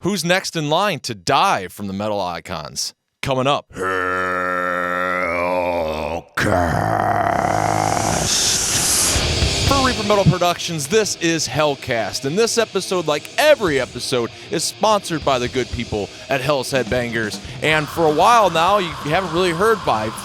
Who's next in line to die from the metal icons? Coming up. For Reaper Metal Productions, this is HELLCAST, and this episode, like every episode, is sponsored by the good people at Hell's Headbangers. And for a while now, you haven't really heard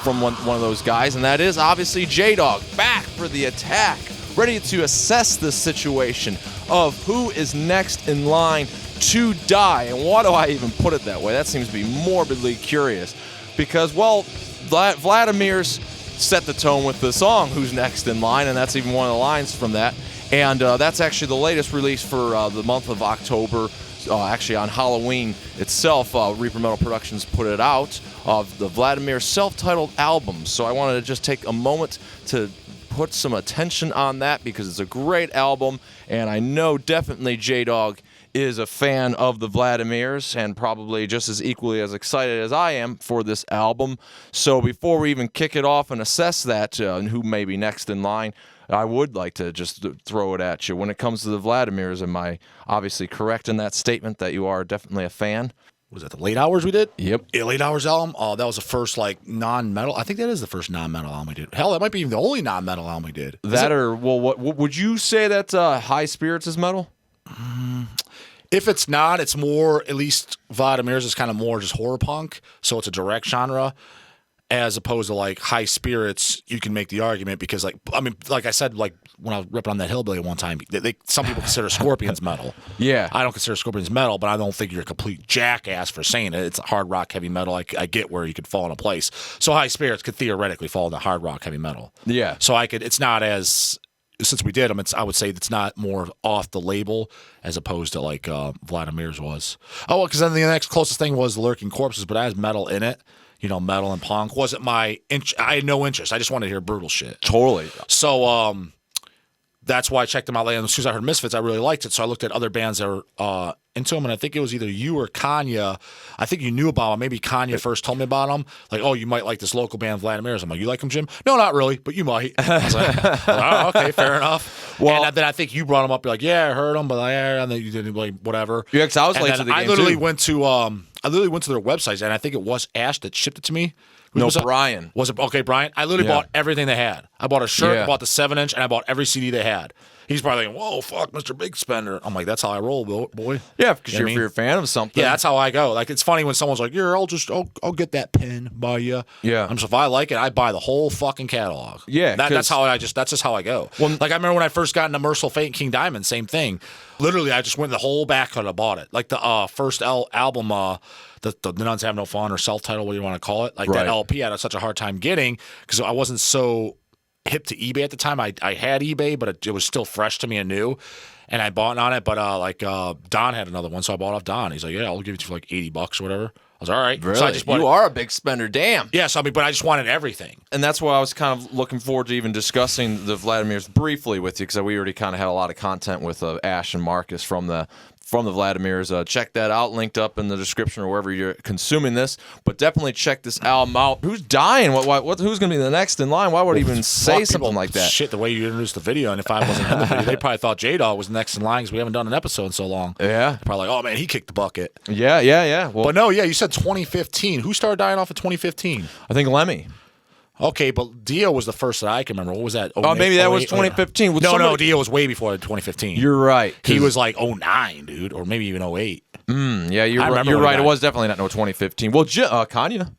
from one of those guys, and that is obviously J-Dog, back for the attack, ready to assess the situation of who is next in line to die. And why do I even put it that way? That seems to be morbidly curious. Because, well, Vladimир's set the tone with the song Who's Next in Line, and that's even one of the lines from that. And that's actually the latest release for the month of October. Actually, on Halloween itself, Reaper Metal Productions put it out, of the Vladimir self-titled album. So I wanted to just take a moment to put some attention on that because it's a great album, and I know definitely J-Dog is a fan of the Vladimirs and probably just as equally as excited as I am for this album. So before we even kick it off and assess that and who may be next in line, I would like to just throw it at you. When it comes to the Vladimirs, am I obviously correct in that statement that you are definitely a fan? Was that the Late Hours we did? Yep. Yeah, Late Hours album. Oh, that was the first non-metal. I think that is the first non-metal album we did. Hell, that might be even the only non-metal album we did. What would you say that High Spirits is metal? If it's not, it's more, at least Vladimir's is kind of more just horror punk, so it's a direct genre, as opposed to like High Spirits. You can make the argument because, like I said, like when I was ripping on that Hillbilly one time, some people consider Scorpions metal. Yeah. I don't consider Scorpions metal, but I don't think you're a complete jackass for saying it. It's hard rock, heavy metal. I get where you could fall into place. So High Spirits could theoretically fall into hard rock, heavy metal. Yeah. So it's not as... Since we did them, I would say it's not more off the label as opposed to like Vladimir's was. Oh, well, because then the next closest thing was Lurking Corpses, but I had metal in it. You know, metal and punk wasn't I had no interest. I just wanted to hear brutal shit. Totally. So that's why I checked them out later. And as soon as I heard Misfits, I really liked it. So I looked at other bands that were into them, and I think it was either you or Kanye. I think you knew about them. Maybe Kanye first told me about them. Like, oh, you might like this local band, Vladimir. I'm like, you like them, Jim? No, not really, but you might. I was like, oh, okay, fair enough. Well, and then I think you brought them up. You're like, yeah, I heard them, but and then you didn't like whatever. Yeah, because I was late to the game I literally went to their websites, and I think it was Ash that shipped it to me. Brian. Was it okay, Brian? I literally bought everything they had. I bought a shirt, I bought the 7-inch, and I bought every CD they had. He's probably like, whoa, fuck, Mr. Big Spender. I'm like, that's how I roll, boy. Yeah, because you're a fan of something. Yeah, that's how I go. Like, it's funny when someone's like, yeah, I'll get that pen by you. Yeah. I'm just, if I like it, I buy the whole fucking catalog. Yeah. That's just how I go. Well, like, I remember when I first got into Merciful Fate and King Diamond, same thing. Literally, I just went the whole back and I bought it. Like the first album, the Nuns Have No Fun or self-titled, what do you want to call it? Like that LP I had such a hard time getting because I wasn't so hip to eBay at the time. I had eBay, but it was still fresh to me and new. And I bought on it, but Don had another one, so I bought off Don. He's like, yeah, I'll give it to you for like $80 or whatever. I was all right. Really? So I just you are a big spender, damn. Yeah, so but I just wanted everything. And that's why I was kind of looking forward to even discussing the Vladimirs briefly with you because we already kind of had a lot of content with Ash and Marcus from the Vladimirs. Check that out, linked up in the description or wherever you're consuming this. But definitely check this album out. Who's dying? Who's going to be the next in line? Why would he even say something like that? Shit, the way you introduced the video, and if I wasn't in the video, they probably thought J-Dog was next in line because we haven't done an episode in so long. Yeah. Probably like, oh, man, he kicked the bucket. Yeah. Well, but no, yeah, you said 2015. Who started dying off in 2015? I think Lemmy. Okay, but Dio was the first that I can remember. What was that? Oh, maybe that was 2015. No, Dio was way before 2015. You're right. He was like 09, dude, or maybe even 08. Yeah, you're right. It was definitely not 2015. Well, Kanye.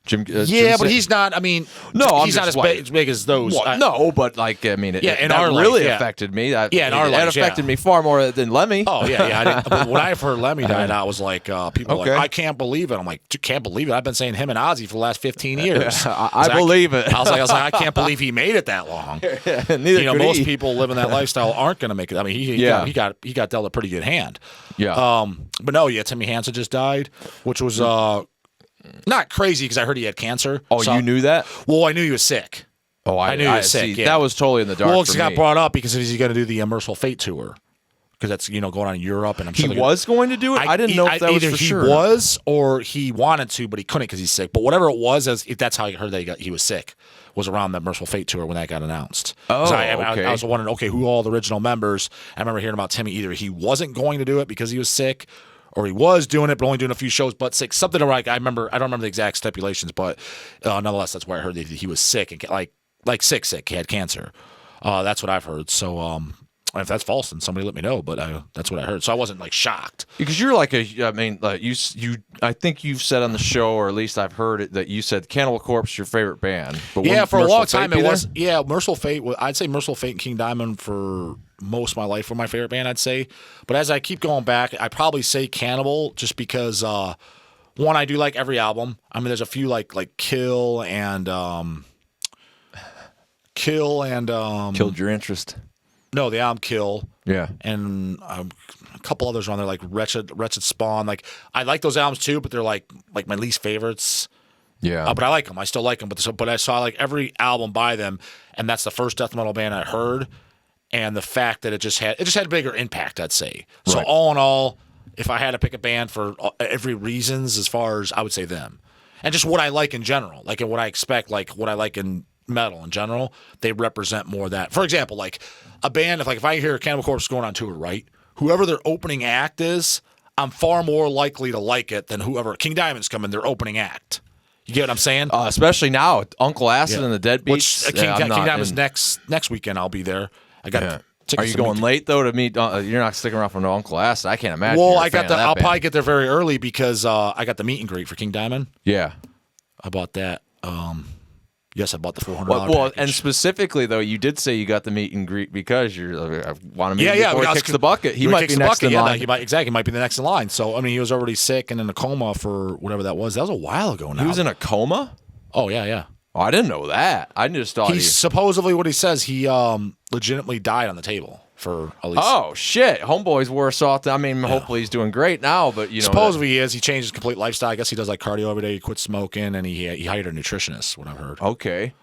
Jim, but he's not. I mean, no, he's not as big as those. No, but like, I mean, it really affected me. In our life, it affected me far more than Lemmy. Oh yeah. But when I heard Lemmy died, I was like, people were like, I can't believe it. I'm like, you can't believe it. I've been saying him and Ozzy for the last 15 years. I believe it. I was like, I can't believe he made it that long. Neither most people living that lifestyle aren't going to make it. I mean, he got dealt a pretty good hand. Yeah. But no, Timmy Hansen just died, which was not crazy because I heard he had cancer. Oh, so, you knew that? Well, I knew he was sick. Oh, I knew he was sick. Yeah. That was totally in the dark. Well, because he got brought up because he's going to do the Merciful Fate tour. because that's going on in Europe, and I'm he sure was going to do it. I didn't know if that was either for he sure. was or he wanted to, but he couldn't because he's sick. But whatever it was, that's how I heard that he was sick. Was around that Merciful Fate tour when that got announced. Oh, so okay. I was wondering, okay, who are all the original members? I remember hearing about Timmy. Either he wasn't going to do it because he was sick, or he was doing it but only doing a few shows but sick. Something like I don't remember the exact stipulations, but nonetheless, that's where I heard that he was sick and like sick. He had cancer. That's what I've heard. So if that's false, then somebody let me know. But that's what I heard. So I wasn't like shocked because you're like I think you've said on the show, or at least I've heard it, that you said Cannibal Corpse your favorite band. But yeah, for a long time it was. There? Yeah, Merciful Fate. I'd say Merciful Fate and King Diamond for most of my life were my favorite band. I'd say, but as I keep going back, I probably say Cannibal just because one, I do like every album. I mean, there's a few like Kill and Killed Your Interest. No, the album Kill. Yeah. And a couple others on there, like Wretched Spawn. Like, I like those albums too, but they're like my least favorites. Yeah. But I like them. I still like them. But I saw like every album by them, and that's the first death metal band I heard. And the fact that it just had a bigger impact, I'd say. So right. All in all, if I had to pick a band for every reasons, as far as I would say them, and just what I like in general, like and what I expect, like what I like in metal in general, they represent more of that. For example, like a band, if I hear Cannibal Corpse going on tour, right? Whoever their opening act is, I'm far more likely to like it than whoever King Diamond's coming their opening act. You get what I'm saying? Especially now, Uncle Acid and the Deadbeats. Which King Diamond's next weekend. I'll be there. I got. Are you going late though to meet? You're not sticking around for no Uncle Acid. I can't imagine. Well, I'll probably get there very early because I got the meet and greet for King Diamond. Yeah, I bought that. Yes, I bought the $400. Well, and specifically though, you did say you got the meet and greet because I want to meet him before he kicks the bucket. He might be next in line. He might be the next in line. So I mean, he was already sick and in a coma for whatever that was. That was a while ago now. He was in a coma? Oh yeah. Oh, I didn't know that. I just thought he supposedly what he says he legitimately died on the table for at least. Oh shit, homeboy's worse off. Hopefully he's doing great now, but supposedly he is. He changed his complete lifestyle. I guess he does like cardio every day. He quit smoking and he hired a nutritionist. What I've heard. Okay.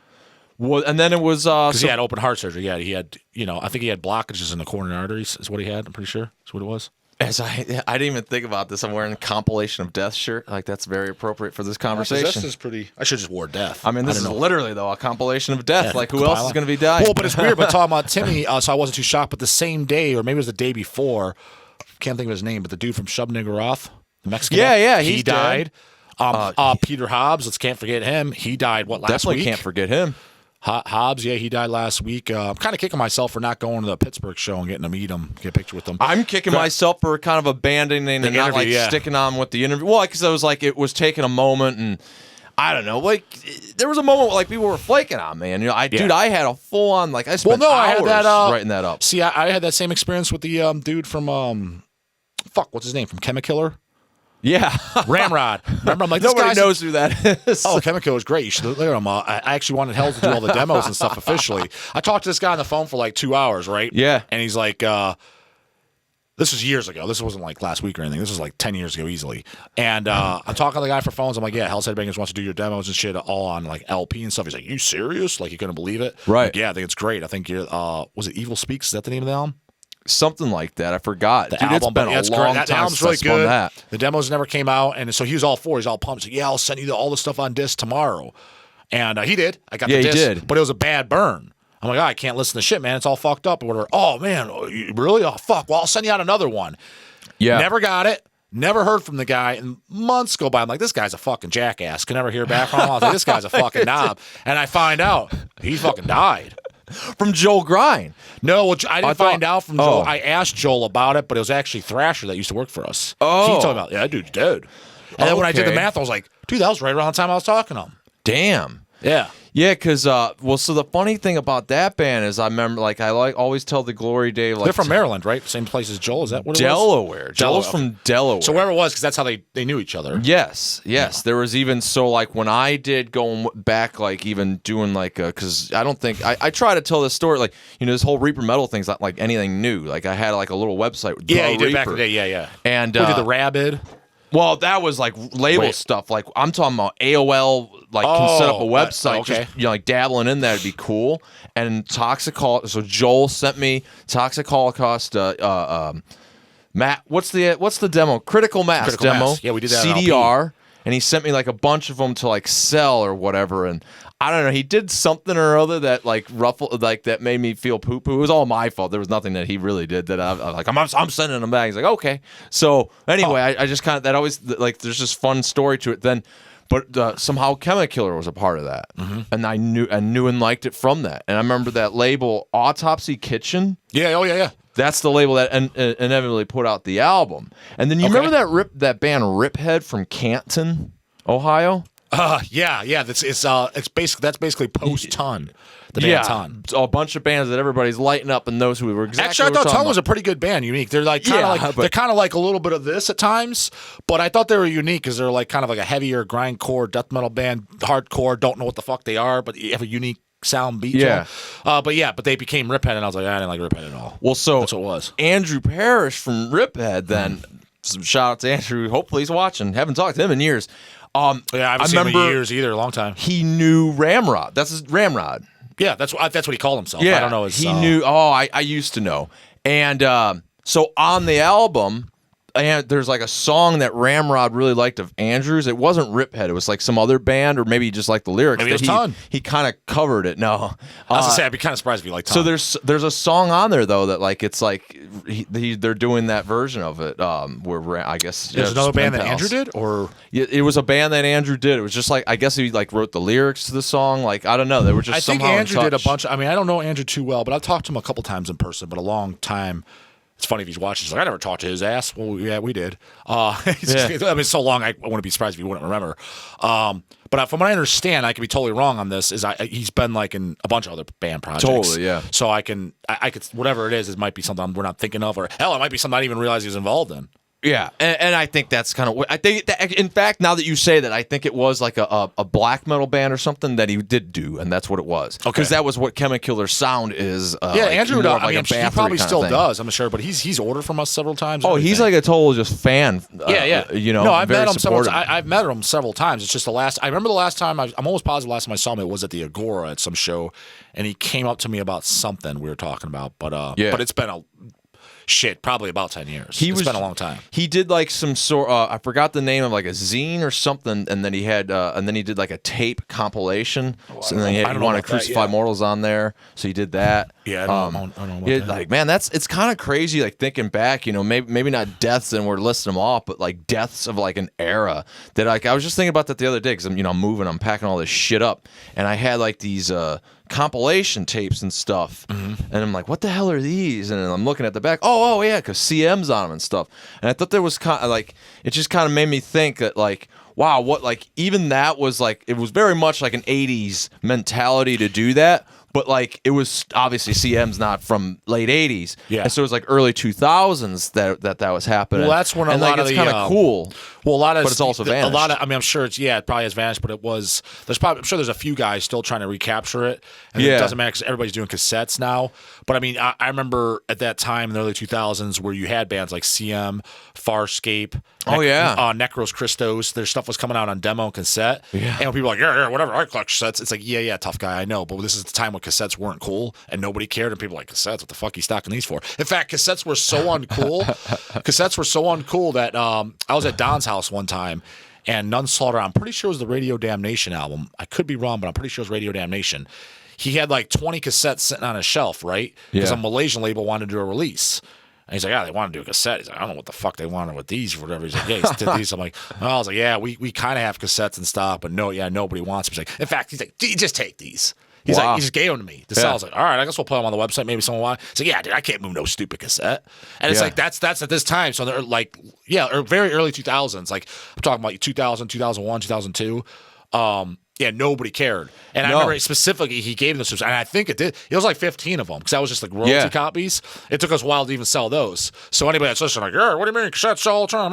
Well, and then it was because he had open heart surgery. Yeah, he had I think he had blockages in the coronary arteries. Is what he had. I'm pretty sure. That's what it was. As I didn't even think about this. I'm wearing a compilation of death shirt. Like that's very appropriate for this conversation. This is pretty. I should just wore death. I mean, this is literally though a compilation of death. Like who else is going to be dying? Well, but it's weird. But talking about Timmy, so I wasn't too shocked. But the same day, or maybe it was the day before, can't think of his name, but the dude from Shub Niggurath, the Mexican. Yeah, he died. Peter Hobbs, can't forget him. He died last week? Definitely can't forget him. Hobbs, yeah, he died last week. I'm kind of kicking myself for not going to the Pittsburgh show and getting to meet him, get a picture with him. I'm kicking myself for kind of abandoning and not sticking on with the interview. Well, because I was like, it was taking a moment, and I don't know, like there was a moment where, like people were flaking on me, and dude, I had a full on I spent hours I had that, writing that up. See, I had that same experience with the dude from what's his name from Chemikiller. Yeah. Ramrod. Remember, I'm like, nobody knows who that is. Oh, Chemical is great. You should look at him. I actually wanted Hell to do all the demos and stuff officially. I talked to this guy on the phone for like 2 hours, right? Yeah. And he's like, this was years ago. This wasn't like last week or anything. This was like 10 years ago easily. And I'm talking to the guy for phones. I'm like, yeah, Hell's Headbangers wants to do your demos and shit all on like LP and stuff. He's like, you serious? Like, you couldn't believe it? Right. Like, yeah, I think it's great. I think you're, was it Evil Speaks? Is that the name of the album? Something like that. I forgot. The Dude, album, it's been a long that time album's since really I spun good. that. The demos never came out, and so he was all for it. He's all pumped. He's like, yeah, I'll send you all the stuff on disc tomorrow. And he did. I got the disc. He did. But it was a bad burn. I'm like, I can't listen to shit, man. It's all fucked up or whatever. Oh, man. Really? Oh, fuck. Well, I'll send you out another one. Yeah. Never got it. Never heard from the guy. And months go by. I'm like, this guy's a fucking jackass. Can never hear back from him. I was like, this guy's a fucking knob. And I find out he fucking died. From Joel Grind. No, I didn't find out from Joel. I asked Joel about it, but it was actually Thrasher that used to work for us. Oh. He told me about, that dude's dead. And then when I did the math, I was like, dude, that was right around the time I was talking to him. Damn. Yeah. Yeah, because, so the funny thing about that band is I remember, always tell the glory day. They're from Maryland, right? Same place as Joel. Is that what it Delaware. was? Joel's from Delaware. So wherever it was, because that's how they knew each other. Yes. Yeah. There was even, when I did going back, even doing, because I don't think, I try to tell this story, this whole Reaper Metal thing's not like anything new. I had, a little website with you did back in the day, yeah. And we did the Rabid. Well, that was like label stuff. Like I'm talking about AOL. Like can set up a website. Okay. Just, like dabbling in that'd be cool. And Toxic Holocaust. So Joel sent me Toxic Holocaust. Matt, what's the demo? Critical Mass demo. Mass. Yeah, we did that. CDR. And he sent me like a bunch of them to like sell or whatever. And I don't know. He did something or other that like ruffled, like that made me feel poo poo. It was all my fault. There was nothing that he really did that I'm like, I'm sending him back. He's like, okay. So anyway, I just kind of, that always, like, there's this fun story to it. Then, but somehow Chemikiller was a part of that. And I knew and liked it from that. And I remember that label, Autopsy Kitchen. Yeah. Oh, yeah. That's the label that inevitably put out the album. And then you remember that band Riphead from Canton, Ohio? Yeah. That's basically post Ton. The band Ton. A bunch of bands that everybody's lighting up and knows who we were exactly. Actually, I thought Ton was a pretty good band, unique. They're like they're kind of like a little bit of this at times, but I thought they were unique because they're like kind of like a heavier grindcore death metal band, hardcore. Don't know what the fuck they are, but you have a unique sound beat. Yeah. But they became Riphead, and I was like, I didn't like Riphead at all. Well, so that's what it was. Andrew Parrish from Riphead. Then some shout out to Andrew. Hopefully he's watching. Haven't talked to him in years. I haven't seen him in years either. A long time. He knew Ramrod. That's his Ramrod. Yeah, that's what he called himself. Yeah, I don't know. He knew. Oh, I used to know. And so on the album, and there's like a song that Ramrod really liked of Andrews. It wasn't Riphead. It was like some other band, or maybe he just liked the lyrics. Maybe it was Ton. He kind of covered it. No, I was gonna say I'd be kind of surprised if you liked Ton. So there's a song on there though that like it's like they're doing that version of it. Where I guess there's another band that Andrew did, or it was a band that Andrew did. It was just like I guess he like wrote the lyrics to the song. Like I don't know. They were just. I think Andrew did a bunch. I mean, I don't know Andrew too well, but I've talked to him a couple times in person, but a long time. It's funny if he's watching. He's like, I never talked to his ass. Well, yeah, we did. I mean, it's so long, I wouldn't be surprised if you wouldn't remember. But from what I understand, I could be totally wrong on this, is he's been like in a bunch of other band projects. Totally, yeah. So I could, whatever it is, it might be something we're not thinking of, or hell, it might be something I didn't even realize he was involved in. Yeah, and I think that's kind of what I think. In fact, now that you say that, I think it was like a black metal band or something that he did do, and that's what it was. Because that was what Chemikiller's sound is. Andrew, like he probably still does. I'm sure, but he's ordered from us several times. Oh, he's like a total just fan. Yeah. No, I've met him several. I've met him several times. It's just I remember the last time. I'm almost positive the last time I saw him, it was at the Agora at some show, and he came up to me about something we were talking about. But it's been probably about 10 years. It's been a long time. He did like some sort. I forgot the name of like a zine or something, and then he had, and then he did like a tape compilation. And then he wanted Crucified Mortals on there, so he did that. Yeah, I don't know about that. Like man, it's kind of crazy. Like thinking back, maybe not deaths, and we're listing them off, but like deaths of like an era that like I was just thinking about that the other day because I'm moving, I'm packing all this shit up, and I had like these compilation tapes and stuff, and I'm like, what the hell are these? And I'm looking at the back. Oh yeah, because CM's on them and stuff. And I thought there was kind of like, it just kind of made me think that like, wow, what, like even that was like, it was very much like an 80s mentality to do that. But like it was obviously CM's not from late 80s, and so it was like early 2000s that was happening. Well, that's when a lot of it's kind of cool. Well, a lot of, but it's also vanished. A lot of, I mean, I'm sure it probably has vanished, but it was. I'm sure there's a few guys still trying to recapture it, and it doesn't matter because everybody's doing cassettes now. But I mean, I remember at that time in the early 2000s where you had bands like CM, Farscape, Necros Christos. Their stuff was coming out on demo and cassette, and when people were like, yeah, whatever, I collect cassettes. It's like, yeah, tough guy, I know, but this is the time when cassettes weren't cool and nobody cared, and people were like, cassettes, what the fuck are you stocking these for? In fact, cassettes were so uncool. That I was at Don's house one time, and None Slaughter, I'm pretty sure it was the Radio Damnation album. I could be wrong, but I'm pretty sure it was Radio Damnation. He had like 20 cassettes sitting on his shelf, right? Because a Malaysian label wanted to do a release. And he's like, they want to do a cassette. He's like, I don't know what the fuck they wanted with these or whatever. He's like, he did these. I'm like, I was like, we kind of have cassettes and stuff, but nobody wants them. He's like, in fact, he's like, just take these. He's like, he just gave them to me. I was like, all right, I guess we'll put them on the website. Maybe someone wants. He's like, yeah, dude, I can't move no stupid cassette. And it's like, that's at this time. So they're like, or very early 2000s. Like, I'm talking about 2000, 2001, 2002. Nobody cared. And I remember specifically he gave them this, and I think it did. It was like 15 of them because that was just like royalty copies. It took us a while to even sell those. So anybody that's listening, like, what do you mean cassettes sell all the time?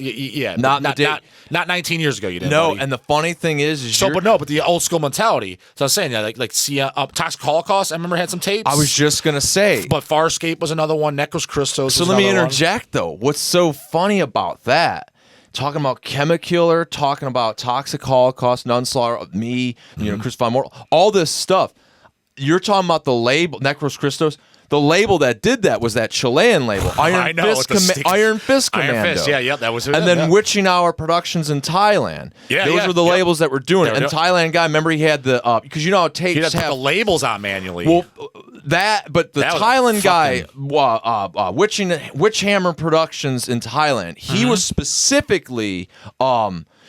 Yeah, not 19 years ago. You didn't. No, buddy. and the funny thing is but the old school mentality. So I was saying, see, Toxic Holocaust. I remember had some tapes. I was just gonna say, but Farscape was another one. Necros Christos. So let me interject though. What's so funny about that? talking about Chemikiller, talking about Toxic Holocaust, Nunslaughter, me, Crucified Mortal, all this stuff. You're talking about the label, Necros Christos. The label that did that was that Chilean label, Iron Fist Commando. Iron Fist, yeah, that was it. And then Witching Hour Productions in Thailand. Yeah, those were the labels that were doing it. And Thailand guy, remember he had the because you know how tapes have the labels on manually. Well, but the Thailand guy, Witch Hammer Productions in Thailand, he was specifically.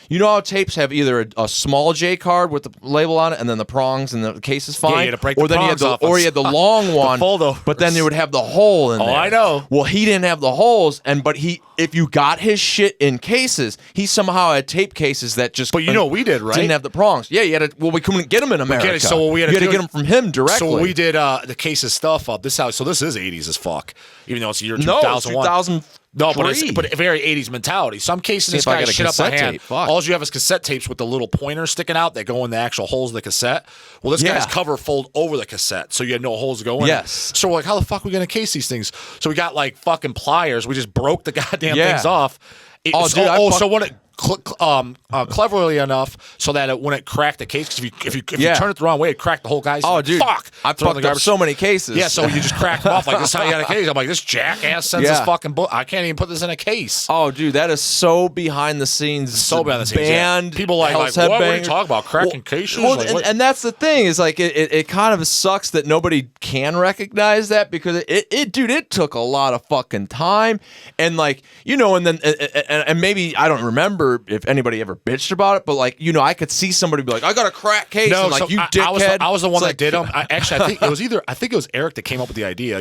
You know how tapes have either a small J card with the label on it, and then the prongs and the case is fine, you had to break the prongs off. Or you had the long one, but then they would have the hole in there. I know. Well, he didn't have the holes, but if you got his shit in cases, he somehow had tape cases that just. But you know what we did, right? Didn't have the prongs. Yeah, you had to. Well, we couldn't get them in America. So we had to get them from him directly. So we did the cases stuff up. So this is 80s as fuck, even though it's the year 2001. No, it's 2000. No, but a very 80s mentality. Some cases, this guy shit up my hand. All you have is cassette tapes with the little pointer sticking out that go in the actual holes of the cassette. Well, this guy's cover fold over the cassette, so you had no holes to go in. Yes. So we're like, how the fuck are we going to case these things? So we got like fucking pliers. We just broke the goddamn things off. So when it cleverly enough so that when it cracked the case, because if you turn it the wrong way, it cracked the whole guy's. Oh, dude, fuck! I fucked up so many cases. Yeah, so you just crack them off like this. Is how you got a case? I'm like, this jackass sends this fucking book. I can't even put this in a case. Oh, dude, that is so behind the scenes. So behind the scenes. Band people like what are you talking about? Cracking cases? Well, and that's the thing is like it kind of sucks that nobody can recognize that because it took a lot of fucking time and like and then and maybe I don't remember if anybody ever bitched about it, but like I could see somebody be like, I got a crack case. No, and like so you dickhead. I was the one that did them. I think it was Eric that came up with the idea.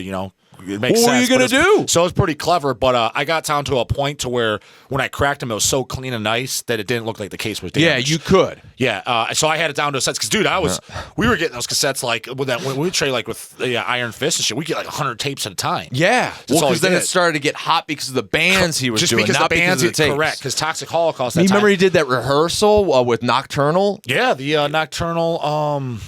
It makes sense. What are you gonna do? So it was pretty clever, but I got down to a point to where when I cracked them, it was so clean and nice that it didn't look like the case was damaged. Yeah, you could. Yeah, so I had it down to a sense because, dude, we were getting those cassettes like when we trade like with Iron Fist and shit. We get like 100 tapes at a time. Yeah, because then it started to get hot because of the bands he was just doing, because not the bands. Because of the tapes. Correct, because Toxic Holocaust. You remember he did that rehearsal with Nocturnal? Yeah, the Nocturnal.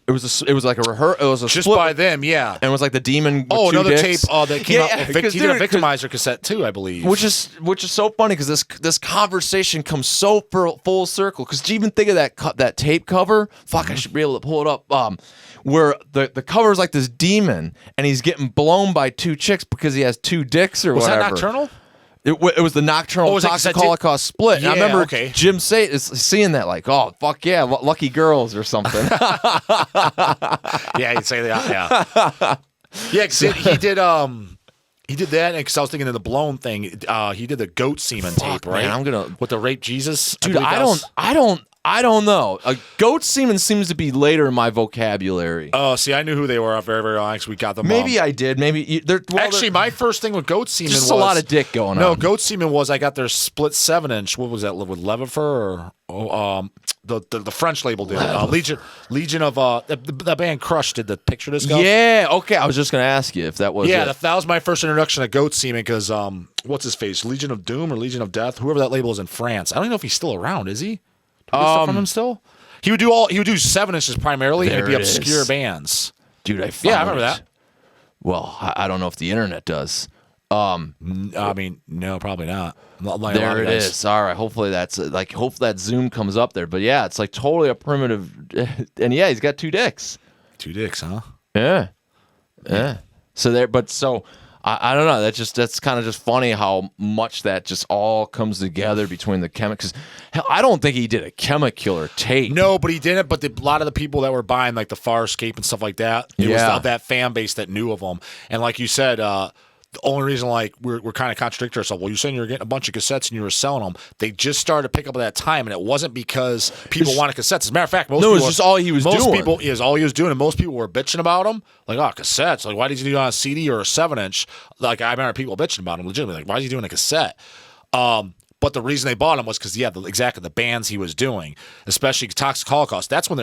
It was like a rehearsal. It was a just split by them, yeah. And it was like the Demon. With another dicks. tape that came out. He did a Victimizer cassette too, I believe. Which is so funny because this conversation comes so full circle. Because do you even think of that tape cover? Fuck, I should be able to pull it up. Where the cover is like this demon and he's getting blown by two chicks because he has two dicks or whatever. Was that Nocturnal? It was the Nocturnal Toxic Holocaust split. Yeah, I remember Jim seeing that like, oh, fuck yeah, Lucky Girls or something. Yeah, you'd say that, yeah. Yeah, because he did that, because I was thinking of the blown thing. He did the goat semen tape, right? Man, with the rape Jesus? Dude, I don't know. Goat semen seems to be later in my vocabulary. Oh, see, I knew who they were very, very long because we got them. Maybe I did. Maybe actually, my first thing with goat semen was a lot of dick going on. No, goat semen was I got their split 7-inch. What was that with Levifer or the French label did Legion of the band Crush did the picture disc. Yeah, okay. I was just gonna ask you if that was. Yeah, that was my first introduction to goat semen because what's his face? Legion of Doom or Legion of Death? Whoever that label is in France. I don't even know if he's still around. Is he? Do we get stuff from him still? He would do 7-inches primarily, and it'd be obscure bands. Dude, I remember that. Well, I don't know if the internet does. I mean, no, probably not. There it is. All right. Hopefully hopefully that Zoom comes up there. But yeah, it's like totally a primitive. And yeah, he's got two dicks. Two dicks, huh? Yeah. So I don't know. That's kind of just funny how much that just all comes together between the chemicals. Hell, I don't think he did a Chemikiller tape. No, but he didn't. But a lot of the people that were buying like the Farscape and stuff like that, it was of that fan base that knew of them. And like you said, the only reason like we're kind of contradicting ourselves. Well, you're saying you're getting a bunch of cassettes and you were selling them. They just started to pick up at that time, and it wasn't because people wanted cassettes. As a matter of fact, it was just all he was doing. Most people is all he was doing, and most people were bitching about them. Like, cassettes. Like, why did you do it on a CD or a 7-inch? Like, I remember people bitching about them legitimately. Like, why is he doing a cassette? But the reason they bought him was because, exactly the bands he was doing, especially Toxic Holocaust. That's when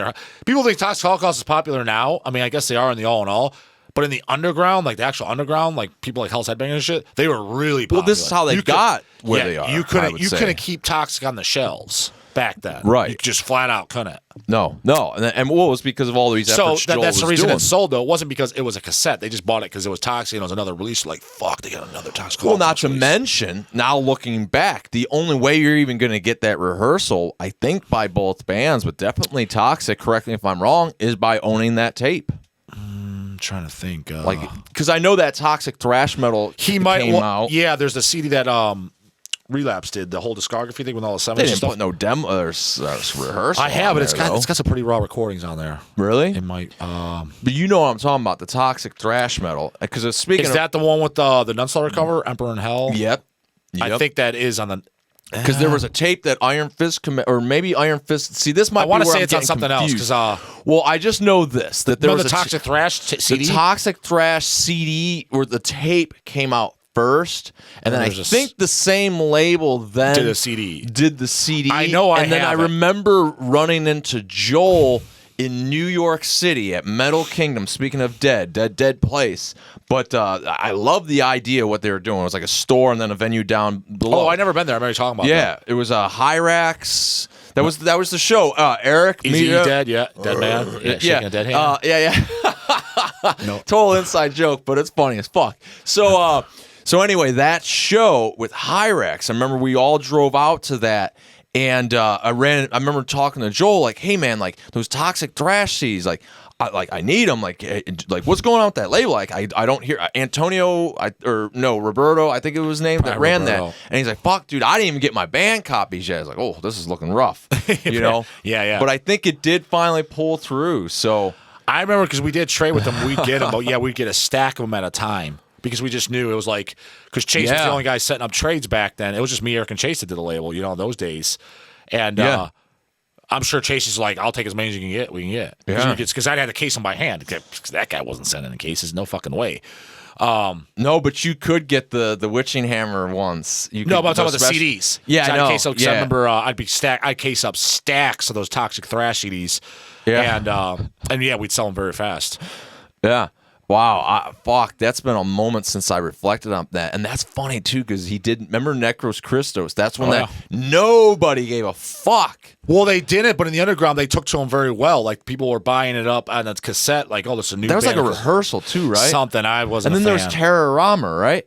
people think Toxic Holocaust is popular now. I mean, I guess they are in the all in all. But in the underground, like the actual underground, like people like Hell's Headbangers and shit, they were really popular. Well, this is how they got where they are. You couldn't keep Toxic on the shelves. back then. Right. You just flat out couldn't. No. And what was because of all these efforts Joel that's the was reason doing. it sold, though. It wasn't because it was a cassette. They just bought it because it was Toxic and it was another release. Like, fuck, they got another Toxic. Well, not to mention, now looking back, the only way you're even going to get that rehearsal, I think by both bands, but definitely Toxic, correct me if I'm wrong, is by owning that tape. I'm trying to think. Because I know that Toxic thrash metal came out. Yeah, there's the CD that Relapse did, the whole discography thing with all the 70s They didn't stuff. put no demo or rehearsal. I have, but it's there, got some pretty raw recordings on there. Really? It might. But you know what I'm talking about, the Toxic thrash metal. Because speaking Is that the one with the Nunslaughter cover, Emperor in Hell? Yep. I think that is on the. Because there was a tape that Iron Fist, or maybe Iron Fist. See, this might. I want to say it's on something confused. else. Well, I just know this that there was the Toxic Thrash CD. The Toxic Thrash CD, or the tape came out first, and then I think the same label then did the CD. I know, and then I remember running into Joel in New York City at Metal Kingdom. Speaking of dead place. But I love the idea of what they were doing. It was like a store and then a venue down below. Oh, I never been there. I remember you talking about that. Yeah, it was Hyrax. That was the show. Eric, Easy Dead, yeah, Dead Man, shaking a dead hand. No. Total inside joke, but it's funny as fuck. So, so anyway, that show with Hyrax. I remember we all drove out to that. And I remember talking to Joel, like, "Hey man, like those Toxic Thrash CDs, I need them. Like what's going on with that label? Like, I don't hear Antonio, Roberto, I think it was his name, that ran that." And he's like, "Fuck, dude, I didn't even get my band copies yet." I was like, "Oh, this is looking rough," you know? Yeah. But I think it did finally pull through. So I remember because we did trade with them, we'd get them, but yeah, we'd get a stack of them at a time. Because we just knew it was like, because Chase was the only guy setting up trades back then. It was just me, Eric, and Chase that did the label, those days. And I'm sure Chase is like, "I'll take as many as you can get. We can get." Because I'd had to case them by hand. Because that guy wasn't sending in cases. No fucking way. No, but you could get the Witching Hammer ones. But I'm talking about the CDs. Yeah, I know. I remember I'd case up stacks of those Toxic Thrash CDs. Yeah. And yeah, we'd sell them very fast. Yeah. Wow, fuck, that's been a moment since I reflected on that. And that's funny, too, because he did, remember Necros Christos? That's when nobody gave a fuck. Well, they didn't, but in the underground, they took to him very well. Like, people were buying it up on a cassette, like, "Oh, this is a new band." That was like a rehearsal, too, right? Something, I wasn't And then there was Terrorama, right?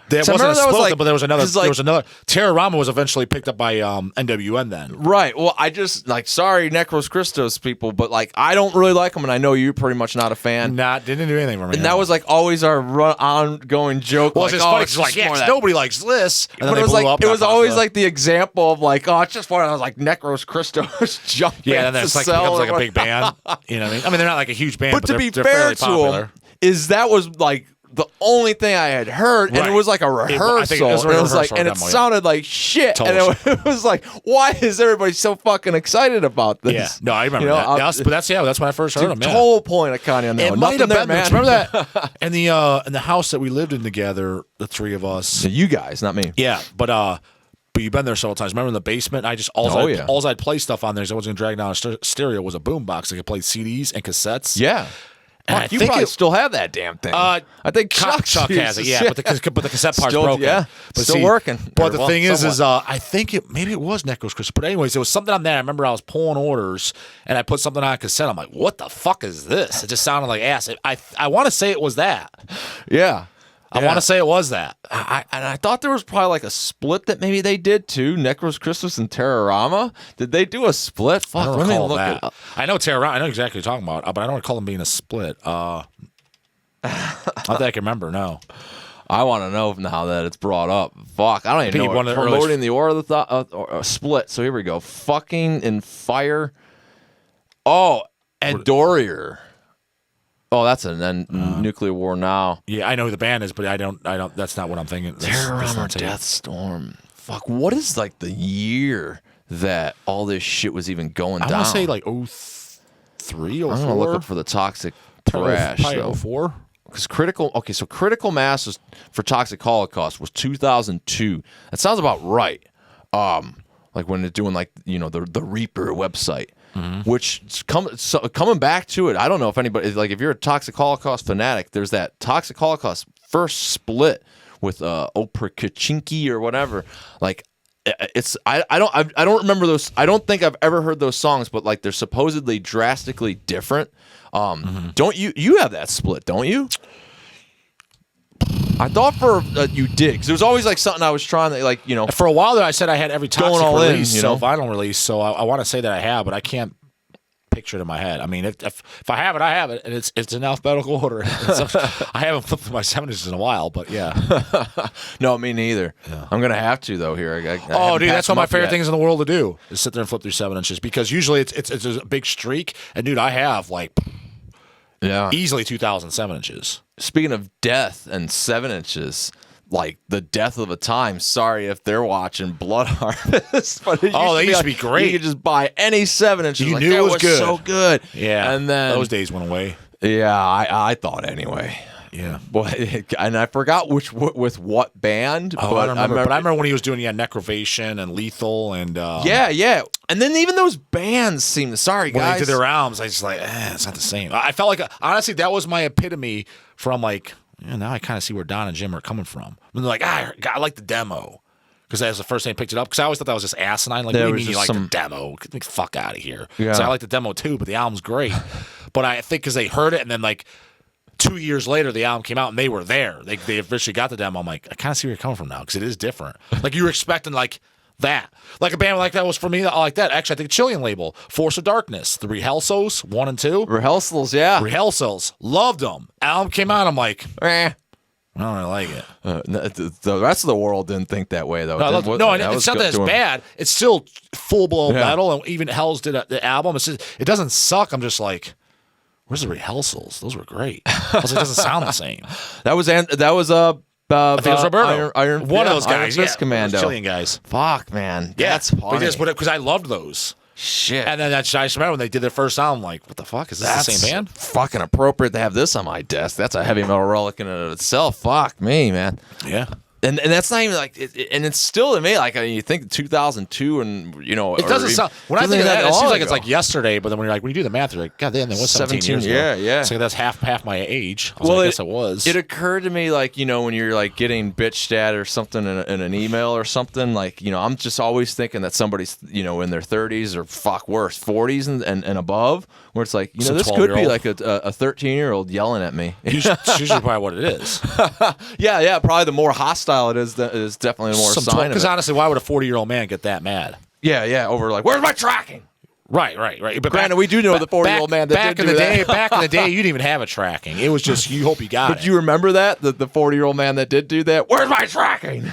There wasn't a split, but there was another. There was another. Terrorama was eventually picked up by NWN then. Right. Well, I just sorry, Necros Christos people, but I don't really like them, and I know you're pretty much not a fan. Didn't do anything for me. And that was always our ongoing joke. Well, it's just funny. It's nobody likes this. And but it was always the example of it's just funny. I was like Necros Christos jump. Yeah, and then it becomes like a big band. You know what I mean? I mean, they're not like a huge band, but to be they're fair fairly to popular. them, that was the only thing I had heard, and it was like a rehearsal. And it sounded like shit. And it was like, why is everybody so fucking excited about this? Yeah, no, I remember that. But that's when I first heard them. Total point of Kanye on that. It might have been, man. Remember that in the house that we lived in together, the three of us. You guys, not me. Yeah, but you've been there several times. Remember in the basement? I just all I'd play stuff on there because I wasn't gonna drag down a stereo was a boombox. I could play CDs and cassettes. Yeah. And you probably still have that damn thing. I think Chuck has it, yeah. But the cassette part's broken. Yeah, but still working. But the thing is I think maybe it was Necros Christos. But anyways, it was something on there. I remember I was pulling orders, and I put something on a cassette. I'm like, what the fuck is this? It just sounded like ass. I want to say it was that. Yeah. I want to say it was that. I thought there was probably a split that maybe they did too. Necros Christos and Terrorama. Did they do a split? Fuck, let me look it up. I know Terrorama. I know exactly what you're talking about, but I don't recall them being a split. Not that I can remember. No. I want to know now that it's brought up. Fuck, I don't even know. Promoting the Aura of the Thought split. So here we go. Fucking and Fire. Oh, and Dorier. Oh, that's a Nuclear War Now. Yeah, I know who the band is, but I don't. That's not what I'm thinking. Terrorama, Deathstorm. Fuck, what is the year that all this shit was even going down? I want to say 03, 04. I'm gonna look up for the Toxic Thrash. Probably 04. Because Critical Mass was, for Toxic Holocaust was 2002. That sounds about right. When they're doing the Reaper website. Mm-hmm. Which coming back to it, I don't know if anybody if you're a Toxic Holocaust fanatic, there's that Toxic Holocaust first split with Oprah Kachinki or whatever. I don't remember those. I don't think I've ever heard those songs, but like they're supposedly drastically different. Don't you have that split? Don't you? I thought for you did, because it was always like something I was trying to like, For a while there, I said I had every Toxic all release, in, vinyl release. So I want to say that I have, but I can't picture it in my head. I mean, if I have it, I have it, and it's in alphabetical order. I haven't flipped through my 7 inches in a while, but yeah. No, me neither. Yeah. I'm gonna have to though here. Oh, dude, that's one of my favorite things in the world to do is sit there and flip through 7 inches, because usually it's a big streak, and dude, I have like easily 2,007 inches. Speaking of death and 7 inches, like the death of a time. Sorry if they're watching Blood Harvest, but they used to be great. You could just buy any 7 inches. You knew it was good. So good. Yeah, and then those days went away. Yeah, I thought anyway. Yeah, boy, and I forgot with what band. Oh, I don't remember. But I remember when he was doing Necrovation and Lethal and yeah. And then even those bands seemed when guys. When they did their albums, I just like it's not the same. I felt like honestly that was my epitome from like now I kind of see where Don and Jim are coming from. And they're like I like the demo. Because that was the first thing I picked it up. Because I always thought that was just asinine. Like, what do you mean you like the demo? Get the fuck out of here. Yeah. So I like the demo too, but the album's great. But I think because they heard it, and then like 2 years later, the album came out, and they were there. They officially got the demo. I'm like, I kind of see where you're coming from now, because it is different. Like, you were expecting like that. Like a band like that was for me. I like that. Actually, I think Chilean label, Force of Darkness, the Rehearsals 1 and 2. Rehearsals, yeah. Rehearsals, loved them. Album came out, I'm like, I don't really like it. The rest of the world didn't think that way, though. No, it's not that it's bad. It's still full-blown metal, and even Hell's did the album. It doesn't suck. I'm just like, where's the Rehearsals? Those were great. It doesn't sound the same. That was I think it was Roberto. One of those guys. Iron Fist Commando. Chilean guys. Fuck, man. Yeah. That's funny. Because I loved those. Shit. And then I just remember when they did their first album, like, what the fuck? Is this the same band? Fucking appropriate to have this on my desk. That's a heavy metal relic in and of itself. Fuck me, man. Yeah. And that's not even like, and it's still to me like you think 2002 and it doesn't sound. When I think of that, it seems like it's like yesterday. But then when you do the math, you're like, God damn, that was 17 years ago. Yeah. So that's half my age. I guess it was. It occurred to me like when you're like getting bitched at or something in an email or something like I'm just always thinking that somebody's in their 30s or fuck worse 40s and above, where it's like this could be like a 13-year-old yelling at me. It's usually probably what it is. Yeah, probably the more hostile it is definitely more sign of it. Because honestly, why would a 40-year-old man get that mad? Yeah, over like, where's my tracking? Right. But granted, we do know the 40-year-old man that back in the day. Back in the day, you didn't even have a tracking. It was just you hope you got it. But you remember that the 40-year-old man that did do that? Where's my tracking?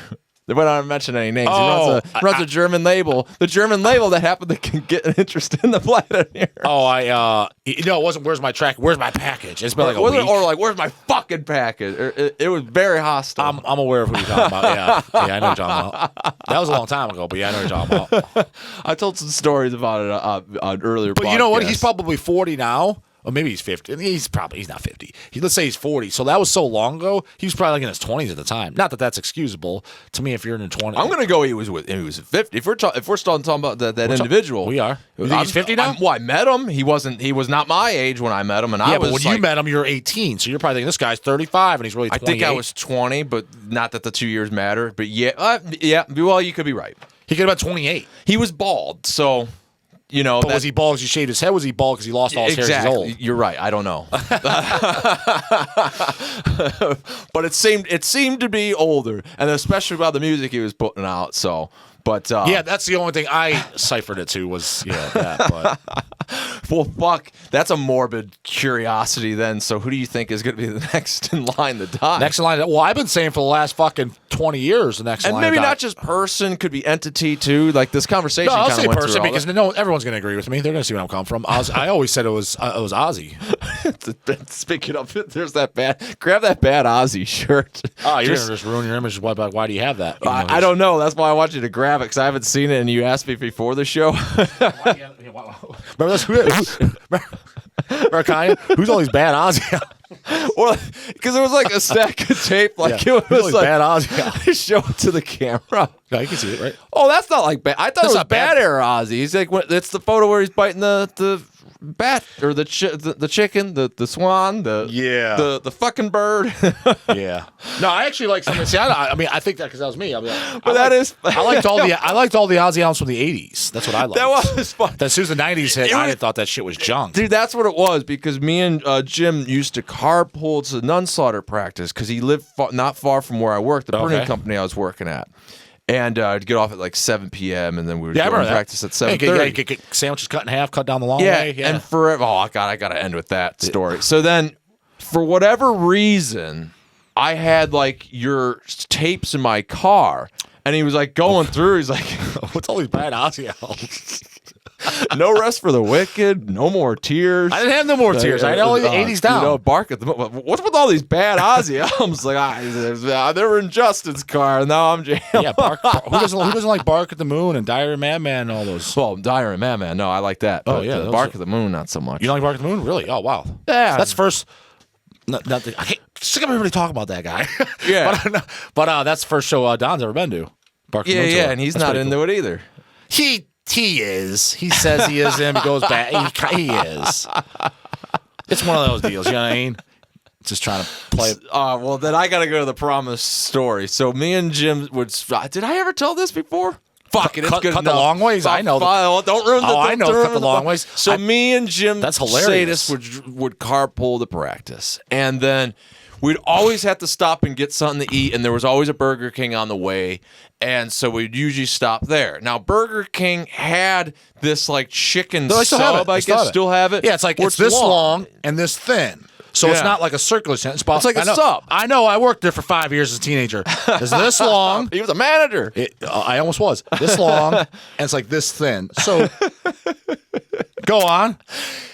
They went on to mention any names. He runs a German label. The German label that happened to get an interest in the Vladimir. It wasn't where's my track, where's my package. It's been like a week. Or like, where's my fucking package? It was very hostile. I'm aware of who you're talking about. Yeah, I know what you're talking about. That was a long time ago, but yeah, I know what you're talking about. I told some stories about it on earlier podcasts. But you know what? He's probably 40 now. Or maybe he's 50. He's not 50. Let's say he's 40. So that was so long ago. He was probably like in his 20s at the time. Not that that's excusable to me if you're in your 20s. I'm gonna go. He was 50. If we're still talking about that individual, we are. You think he's 50 now? I met him. He was not my age when I met him, and I was. But when you met him, you were 18. So you're probably thinking this guy's 35 and he's really 28. I think I was 20, but not that the 2 years matter. But yeah. Well, you could be right. He could have been 28. He was bald, so. But was he bald because he shaved his head? Was he bald because he lost all his hair? He's old? You're right. I don't know. But it seemed to be older, and especially about the music he was putting out. So, but that's the only thing I ciphered it to was that. But. Well, fuck, that's a morbid curiosity then. So who do you think is going to be the next in line to die? Next in line? Well, I've been saying for the last fucking 20 years the next in line to die. And maybe not just person, could be entity too. Like this conversation kind of went through all that. I'll say person because everyone's going to agree with me. They're going to see where I'm coming from. I always said it was Ozzy. Speaking of it, there's that bad. Grab that bad Ozzy shirt. Oh, you're going to just ruin your image. Why do you have that? I don't know. That's why I want you to grab it because I haven't seen it and you asked me before the show. Remember Remember Kanye? Who's all these bad Ozzy? Well, because it was like a stack of tape, like it was like bad Ozzy. Show it to the camera. Yeah, you can see it, right? Oh, that's not like bad. I thought it was bad era Ozzy. He's like, it's the photo where he's biting the bat or the chicken, the swan, the fucking bird. Yeah. No, I actually like something. See, I mean, I think that because that was me. I liked all the Ozzy albums from the '80s. That's what I liked. That was fun. As soon as the '90s hit, I thought that shit was junk. Dude, that's what it was because me and Jim used to carpool to Nunslaughter practice because he lived not far from where I worked, the printing company I was working at. And I'd get off at like 7 p.m. and then we would go and practice at 7:30. Get sandwiches cut in half, cut down the long way. Yeah, and forever. Oh God, I gotta end with that story. So then, for whatever reason, I had like your tapes in my car, and he was like going through. He's like, "What's all these bad Ozzy albums?" No Rest for the Wicked, No More Tears. I didn't have No More Tears. I had only the 80s down. You know, Bark at the Moon. What's with all these bad Ozzy albums? Like, they were in Justin's car, and now I'm jamming. Yeah, who doesn't like Bark at the Moon and Diary Madman and all those? Well, Diary and Madman, no, I like that. Oh, yeah. Bark at the Moon, not so much. You don't like Bark at the Moon? Really? Oh, wow. Yeah. That's first... I sick of everybody talking about that guy. Yeah. but that's the first show Don's ever been to. Bark at the Moon. Yeah, and he's not into it either. He is. He says he is him. He goes back. He is. It's one of those deals, you know what I mean? Just trying to play. Well, then I got to go to the promised story. So me and Jim would. Did I ever tell this before? Fuck it, it's good cut enough. The long ways. I know. Don't ruin the. I know. Cut the long ways. So me and Jim, that's hilarious. Sadist would carpool to practice, and then we'd always have to stop and get something to eat, and there was always a Burger King on the way, and so we'd usually stop there. Now, Burger King had this like chicken sub, I guess, still have it. Yeah, it's like it's this long and this thin. So it's not like a circular sentence. It's like a sub. I know. I worked there for 5 years as a teenager. It's this long. He was a manager. I almost was. This long, and it's like this thin. So go on.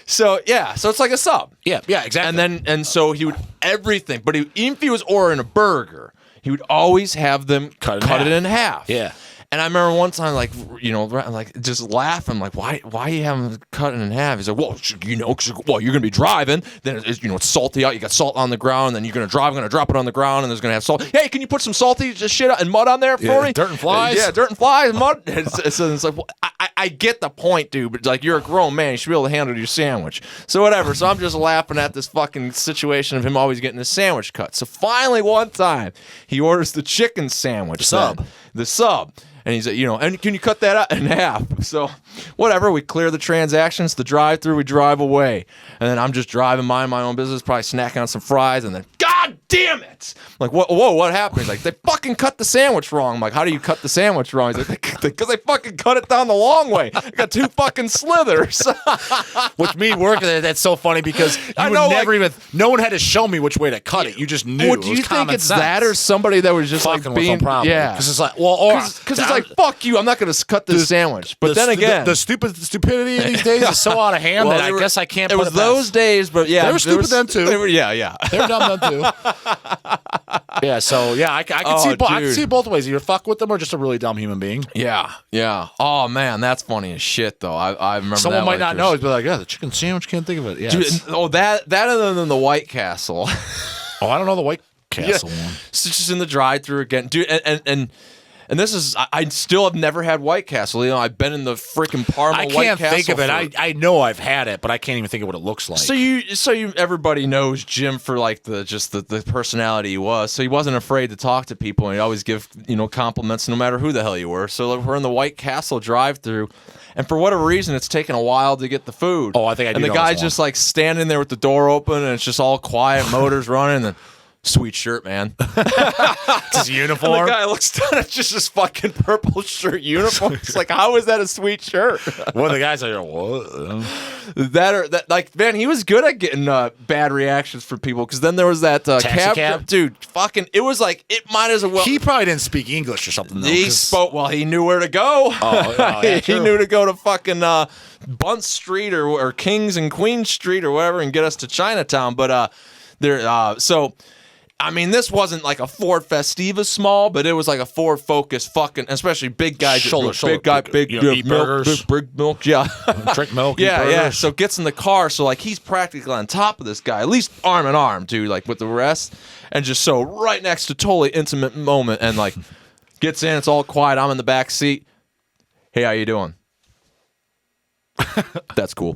So it's like a sub. Yeah, exactly. And so he would everything, but even if he was ordering a burger, he would always have them cut it in half. Yeah. And I remember one time, like, you know, like just laughing, like, why you having it cut in half? He's like, well, you know, you're going to be driving. Then it's, you know, it's salty out. You got salt on the ground. And then you're going to drive. I'm going to drop it on the ground, and there's going to have salt. Hey, can you put some salty shit and mud on there for me? Dirt and flies. Yeah, dirt and flies, mud. It's like, well, I get the point, dude. But like, you're a grown man. You should be able to handle your sandwich. So whatever. So I'm just laughing at this fucking situation of him always getting his sandwich cut. So finally, one time, he orders the chicken sandwich. The sub. And he's like, you know, and can you cut that out in half? So, whatever. We clear the transactions, the drive-through, we drive away. And then I'm just driving, minding my own business, probably snacking on some fries, and then, God damn it! I'm like, whoa, what happened? He's like, they fucking cut the sandwich wrong. I'm like, how do you cut the sandwich wrong? He's like, because they fucking cut it down the long way. I got 2 fucking slithers. Which me working there, that's so funny because no one had to show me which way to cut it. You just knew. Well, do you think it's that or somebody that was just fucking like being, yeah? Because it's like, because it's like, fuck you, I'm not going to cut this sandwich. But then again, the stupidity of these days is so out of hand that I guess I can't. It was those days, but yeah, they were stupid then too. They were dumb then too. Yeah, so yeah, I can see. I can see it both ways. You're fuck with them or just a really dumb human being. Yeah. Oh man, that's funny as shit though. I remember someone might not know. It'd be like, yeah, the chicken sandwich. Can't think of it. Yeah. Dude, that other than the White Castle. Oh, I don't know the White Castle one. It's just in the drive-through again, dude. And this is, I still have never had White Castle. You know, I've been in the freaking Parma White Castle. I can't think of it. I know I've had it, but I can't even think of what it looks like. So everybody knows Jim for like the personality he was. So he wasn't afraid to talk to people, and he'd always give, you know, compliments no matter who the hell you were. So like, we're in the White Castle drive-through, and for whatever reason, it's taken a while to get the food. Oh, I think I do. And the know guy's just like standing there with the door open, and it's just all quiet, motors running, and then. Sweet shirt, man. It's his uniform. And the guy looks down at just his fucking purple shirt uniform. It's like, how is that a sweet shirt? One of the guys are like, what? That like, man, he was good at getting bad reactions from people. Because then there was that cab, dude. Fucking, it was like it might as well. He probably didn't speak English or something. Though, he spoke. Well, he knew where to go. Yeah, he knew to go to fucking Bunt Street or Kings and Queen Street or whatever and get us to Chinatown. But so. I mean, this wasn't like a Ford Festiva small, but it was like a Ford Focus fucking, especially big guy. Big milk, yeah. Drink milk, yeah. So gets in the car, so like he's practically on top of this guy, at least arm in arm, dude, like with the rest. And just so right next to totally intimate moment and like gets in, it's all quiet. I'm in the back seat. Hey, how you doing? That's cool.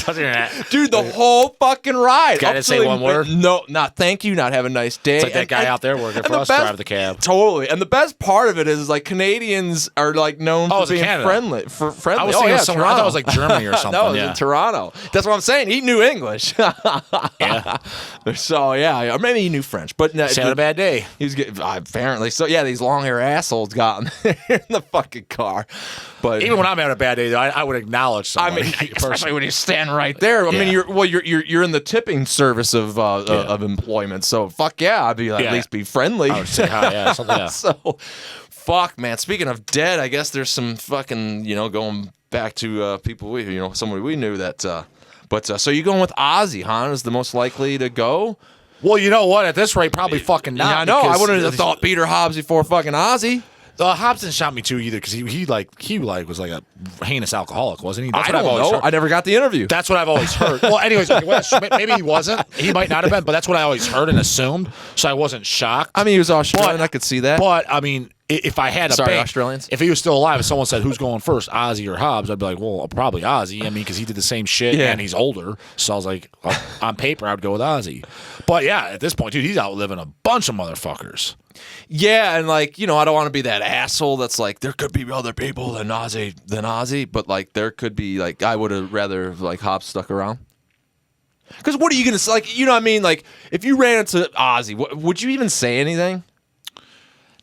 Doesn't hear Dude, the whole fucking ride. Guy didn't say one word? No, not thank you, not have a nice day. It's like that guy out there working for us, drive the cab. Totally. And the best part of it is like Canadians are like known for being friendly. I was thinking somewhere. I thought it was like Germany or something. No, it was in Toronto. That's what I'm saying. He knew English. Yeah. So yeah, or maybe he knew French. But no, he had a bad day. He was getting, apparently. So yeah, these long hair assholes got in the fucking car. But even when I'm having a bad day, though, I would acknowledge somebody. I mean, especially when you stand right there. I mean, you're in the tipping service of employment. So fuck yeah, I'd be at least be friendly. I would say hi, yeah, something. Yeah. So fuck, man. Speaking of dead, I guess there's some fucking going back to people somebody we knew that. So you going with Ozzy, huh? Is the most likely to go? Well, you know what? At this rate, probably fucking not. Yeah, I know. I wouldn't have thought Peter Hobbs before fucking Ozzy. Hobbs didn't shot me too either because he was like a heinous alcoholic, wasn't he? That's I don't know. I never got the interview. That's what I've always heard. Well, anyways, maybe he wasn't. He might not have been, but that's what I always heard and assumed. So I wasn't shocked. I mean, he was Australian. I could see that. But I mean, if I had a bank, Australians. If he was still alive, if someone said who's going first, Ozzy or Hobbs, I'd be like, well, probably Ozzy. I mean, because he did the same shit and he's older. So I was like, on paper, I'd go with Ozzy. But yeah, at this point, dude, he's outliving a bunch of motherfuckers. Yeah, and like, I don't want to be that asshole that's like, there could be other people than Ozzy, but like, there could be like, I would have rather like Hobbs stuck around. Because what are you gonna say? Like, you know what I mean? Like, if you ran into Ozzy, would you even say anything?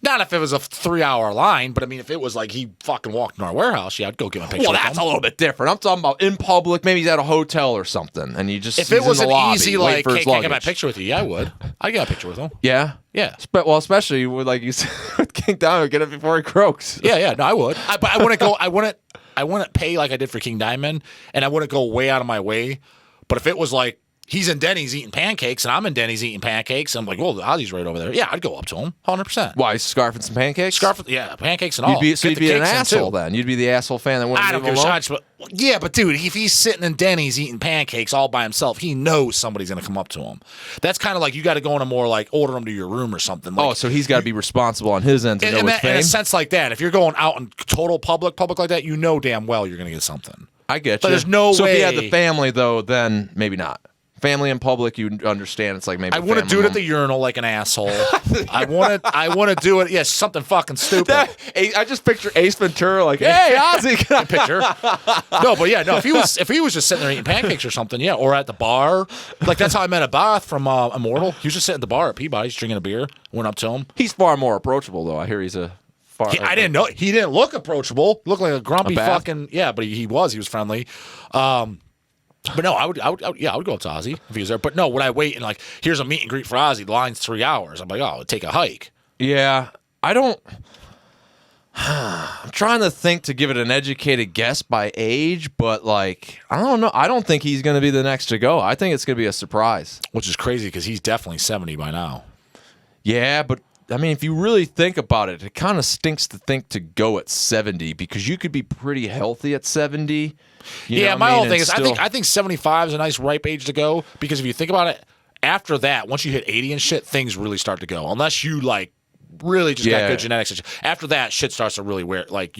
Not if it was a 3-hour line, but I mean, if it was like he fucking walked in our warehouse, yeah, I'd go give him a picture. Well, that's a little bit different. I'm talking about in public. Maybe he's at a hotel or something, and you just if it was an easy like, hey, can I get my picture with you? Yeah, I would. I'd get a picture with him. Yeah, yeah. Well, especially with like you said with King Diamond, get it before he croaks. Yeah. No, I would. But I wouldn't go. I wouldn't pay like I did for King Diamond, and I wouldn't go way out of my way. But if it was like he's in Denny's eating pancakes, and I'm in Denny's eating pancakes, I'm like, well, Ozzy's right over there. Yeah, I'd go up to him, 100%. Why, scarfing some pancakes? Yeah, pancakes and all. You'd be an asshole then. You'd be the asshole fan that wouldn't leave him alone. Yeah, but dude, if he's sitting in Denny's eating pancakes all by himself, he knows somebody's going to come up to him. That's kind of like you got to go in a more like order him to your room or something. Like, so he's got to be responsible on his end to know his fame? In a sense like that, if you're going out in total public like that, you know damn well you're going to get something. I get but you. There's no way. So if you had the family, though, then maybe not. Family in public, you understand. It's like maybe I want to do it at the urinal like an asshole. I want to do it. Yes, something fucking stupid. I just picture Ace Ventura like, hey, Ozzy, picture. No, but yeah, no. If he was just sitting there eating pancakes or something, yeah, or at the bar, like that's how I met a Bath from Immortal. He was just sitting at the bar at Peabody's drinking a beer. Went up to him. He's far more approachable, though. I hear he's a. I didn't know he didn't look approachable. He looked like a grumpy fucking but he was friendly. But no, I would go up to Ozzy if he was there. But no, would I wait and like, here's a meet and greet for Ozzy, the line's 3 hours. I'm like, oh, take a hike. Yeah, I don't. I'm trying to think to give it an educated guess by age, but like, I don't know. I don't think he's going to be the next to go. I think it's going to be a surprise. Which is crazy because he's definitely 70 by now. Yeah, but I mean, if you really think about it, it kind of stinks to think to go at 70 because you could be pretty healthy at 70. My whole thing is I think 75 is a nice ripe age to go because if you think about it, after that, once you hit 80 and shit, things really start to go. Unless you like really just got good genetics. After that, shit starts to really wear. Like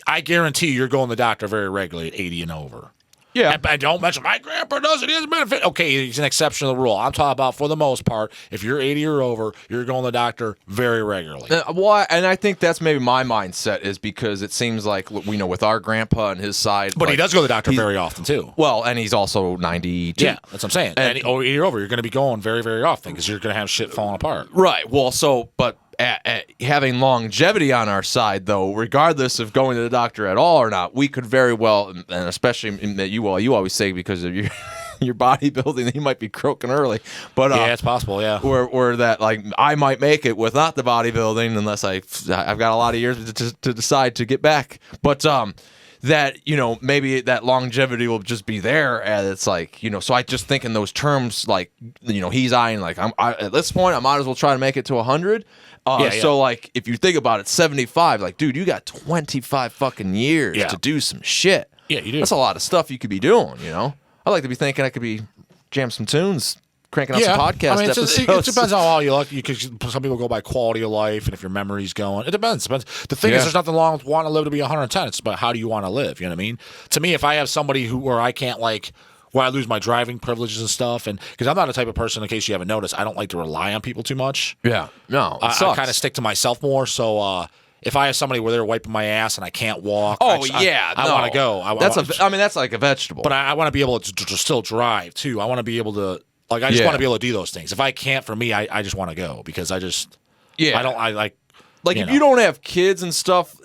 I guarantee you're going to the doctor very regularly at 80 and over. Yeah. I don't mention my grandpa does it. He has a benefit. Okay, he's an exception to the rule. I'm talking about for the most part, if you're 80 or over, you're going to the doctor very regularly. And I think that's maybe my mindset is because it seems like we know with our grandpa and his side. But he does go to the doctor very often too. Well, and he's also 92. Yeah, that's what I'm saying. And 80 or over, you're going to be going very, very often because you're going to have shit falling apart. Right. Well, but having longevity on our side, though, regardless of going to the doctor at all or not, we could very well, and especially that you always say because of your bodybuilding, you might be croaking early. But yeah, it's possible. Yeah, or that like I might make it without the bodybuilding unless I've got a lot of years to decide to get back. But that maybe that longevity will just be there, and it's like So I just think in those terms, like he's eyeing like at this point I might as well try to make it to 100. So like if you think about it, 75, like dude, you got 25 fucking years to do some shit. Yeah, you do. That's a lot of stuff you could be doing. I like to be thinking I could be jam some tunes cranking out some podcast episodes. It depends on how you look. Some people go by quality of life and if your memory's going. It depends. The thing is, there's nothing wrong with wanting to live to be 110. It's about how do you want to live. You know what I mean? To me, if I have somebody where I can't where I lose my driving privileges and stuff, and because I'm not the type of person, in case you haven't noticed, I don't like to rely on people too much. Yeah, no, I kind of stick to myself more. So if I have somebody where they're wiping my ass and I can't walk, I want to go. That's like a vegetable. But I want to be able to still drive too. I want to be able to I just want to be able to do those things. If I can't, for me, I just want to go because I if you don't have kids and stuff.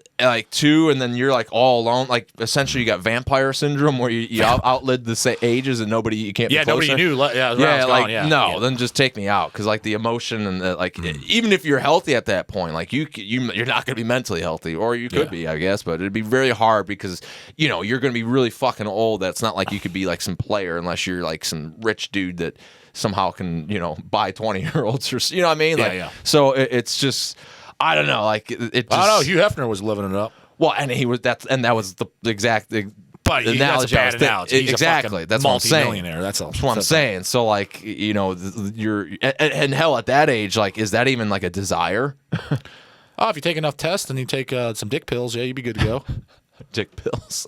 Too, and then you're all alone. Essentially, you got vampire syndrome where you outlived the ages and you can't. Yeah, be closer. Nobody knew. Then just take me out because the emotion and even if you're healthy at that point, you're not going to be mentally healthy, or you could be, I guess, but it'd be very hard because you're going to be really fucking old. That's not like you could be some player unless you're some rich dude that somehow can buy 20-year-olds or you know what I mean. So it's just. I don't know, it just... I don't know, Hugh Hefner was living it up. Well, and that was the exact analogy. That's a bad analogy. He's exactly. That's what I'm saying. That's what I'm saying. So, you're... And hell, at that age, is that even, a desire? If you take enough tests and you take some dick pills, you'd be good to go. Dick pills.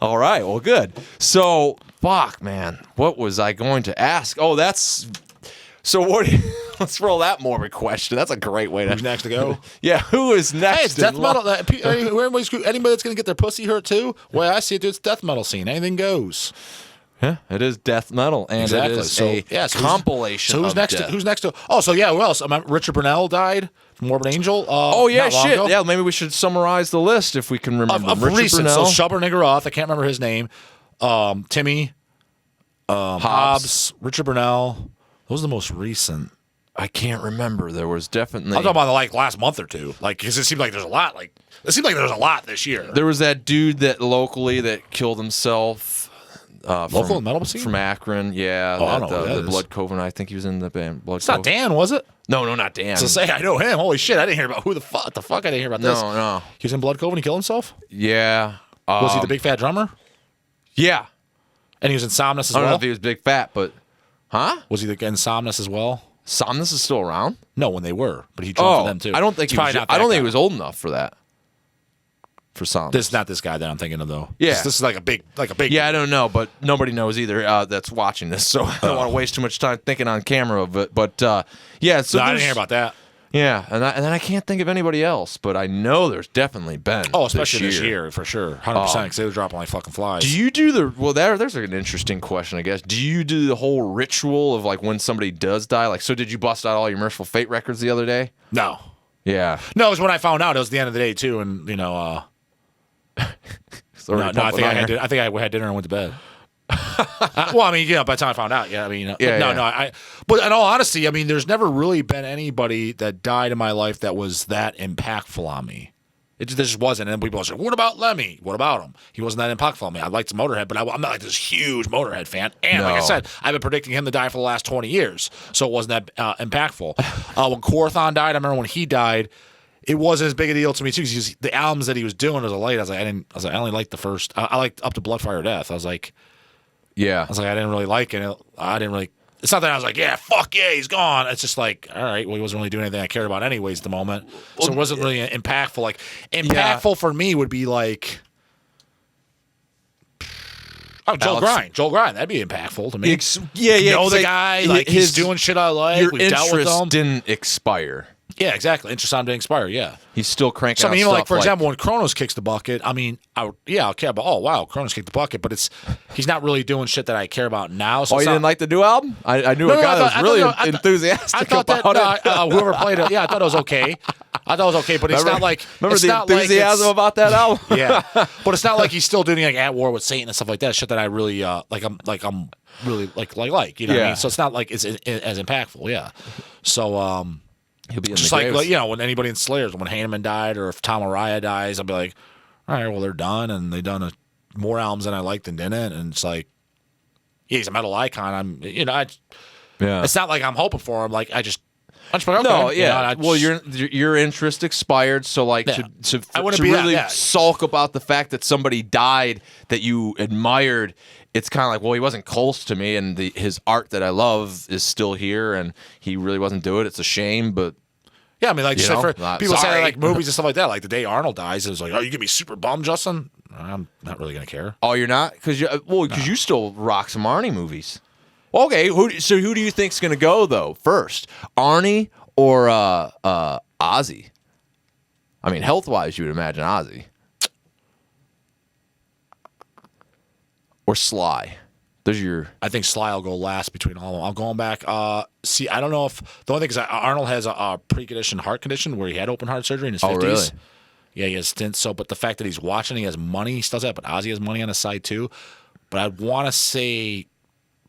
All right, well, good. So, fuck, man. What was I going to ask? Oh, that's... So what? Let's roll that morbid question. That's a great way to. Who's next to go? Yeah, who is next? Hey, it's death metal. Anybody that's gonna get their pussy hurt too? Way I see it, it's death metal scene. Anything goes. Yeah, it is death metal, and it is a compilation. So who's next? Who's next to? Oh, so yeah, who else? Richard Brunell died from Morbid Angel. Shit. Ago. Yeah, maybe we should summarize the list if we can remember. Richard recent. Brunell. So Shubber Niggeroth. I can't remember his name. Timmy. Hobbs. Richard Brunell. Those are the most recent. I can't remember. There was definitely. I'm talking about last month or two. Because it seemed like there's a lot. It seemed like there's a lot this year. There was that dude locally that killed himself. Local metal scene from Akron. Yeah. I don't know the Blood Coven. I think he was in the band Blood. It's not Dan, was it? No, not Dan. So say I know him. Holy shit! I didn't hear about who the fuck. I didn't hear about this. No. He was in Blood Coven. He killed himself. Yeah. Was he the big fat drummer? Yeah. And he was in Somnus as well. I don't know if he was big fat, but. Huh? Was he in Somnus as well? Somnus is still around? No, when they were, but he drummed for them too. I don't think he was old enough for that. For Somnus. This is not this guy that I'm thinking of though. Yeah. This is like a big. Yeah, I don't know, but nobody knows either that's watching this, so I don't want to waste too much time thinking on camera of it. But yeah, so I didn't hear about that. Yeah, and then I can't think of anybody else, but I know there's definitely been. Oh, especially this year for sure, 100%. Because they were dropping like fucking flies. Do you do there's an interesting question, I guess. Do you do the whole ritual of when somebody does die? So did you bust out all your Merciful Fate records the other day? No. Yeah. No, it was when I found out. It was the end of the day too, and I think I had dinner and went to bed. By the time I found out, but in all honesty, there's never really been anybody that died in my life that was that impactful on me. It just wasn't. And people say, what about Lemmy? What about him? He wasn't that impactful on me. I liked Motorhead, but I'm not this huge Motorhead fan. And like I said, I've been predicting him to die for the last 20 years, so it wasn't that impactful. When Corathon died, I remember when he died, it wasn't as big a deal to me too because the albums that he was doing as a late, I only liked the first. I liked Up to Blood, Fire, Death. I was like, I didn't really like it. I didn't really. It's not that I was like, fuck yeah, he's gone. It's just like, all right, well, he wasn't really doing anything I cared about anyways at the moment. So it wasn't really impactful. Impactful for me would be Joel Grind. Joel Grind, that'd be impactful to me. Know the guy, he's doing shit I like. Your We've dealt with him. Didn't expire. Yeah, exactly. Interest on to expire. Yeah, he's still cranking. So stuff for example, when Kronos kicks the bucket, I'll care about. Oh wow, Kronos kicked the bucket, but he's not really doing shit that I care about now. So you didn't like the new album? I knew a guy that was really enthusiastic about it. Whoever played it, I thought it was okay. But it's not like remember the enthusiasm about that album. Yeah, but it's not like he's still doing At War with Satan and stuff like that. Shit that I really I'm really like. You know what I mean? So it's not like it's as impactful. Yeah. So he'll be in just the like when anybody in Slayers, when Hanneman died or if Tom Araya dies, I'll be like, all right, well they're done and they've done more albums than I liked and didn't, and it's like, he's a metal icon. It's not like I'm hoping for him. I just your interest expired, so to really sulk about the fact that somebody died that you admired it's kind of like, well, he wasn't close to me, and his art that I love is still here, and he really wasn't doing it. It's a shame, but yeah, I mean, like people say like movies and stuff like that. Like the day Arnold dies, it was like, oh, you gonna be super bummed, Justin? I'm not really gonna care. Oh, you're not? Because you still rock some Arnie movies. Okay, who do you think's gonna go though first, Arnie or Ozzy? I mean, health wise, you would imagine Ozzy. Or Sly. I think Sly will go last between all of them. I'm going back. See, I don't know if the only thing is Arnold has a pre-conditioned heart condition where he had open heart surgery in his 50s. Really? Yeah, he has stints. So, but the fact that he's watching, he has money, he still does that. But Ozzy has money on his side too. But I'd want to say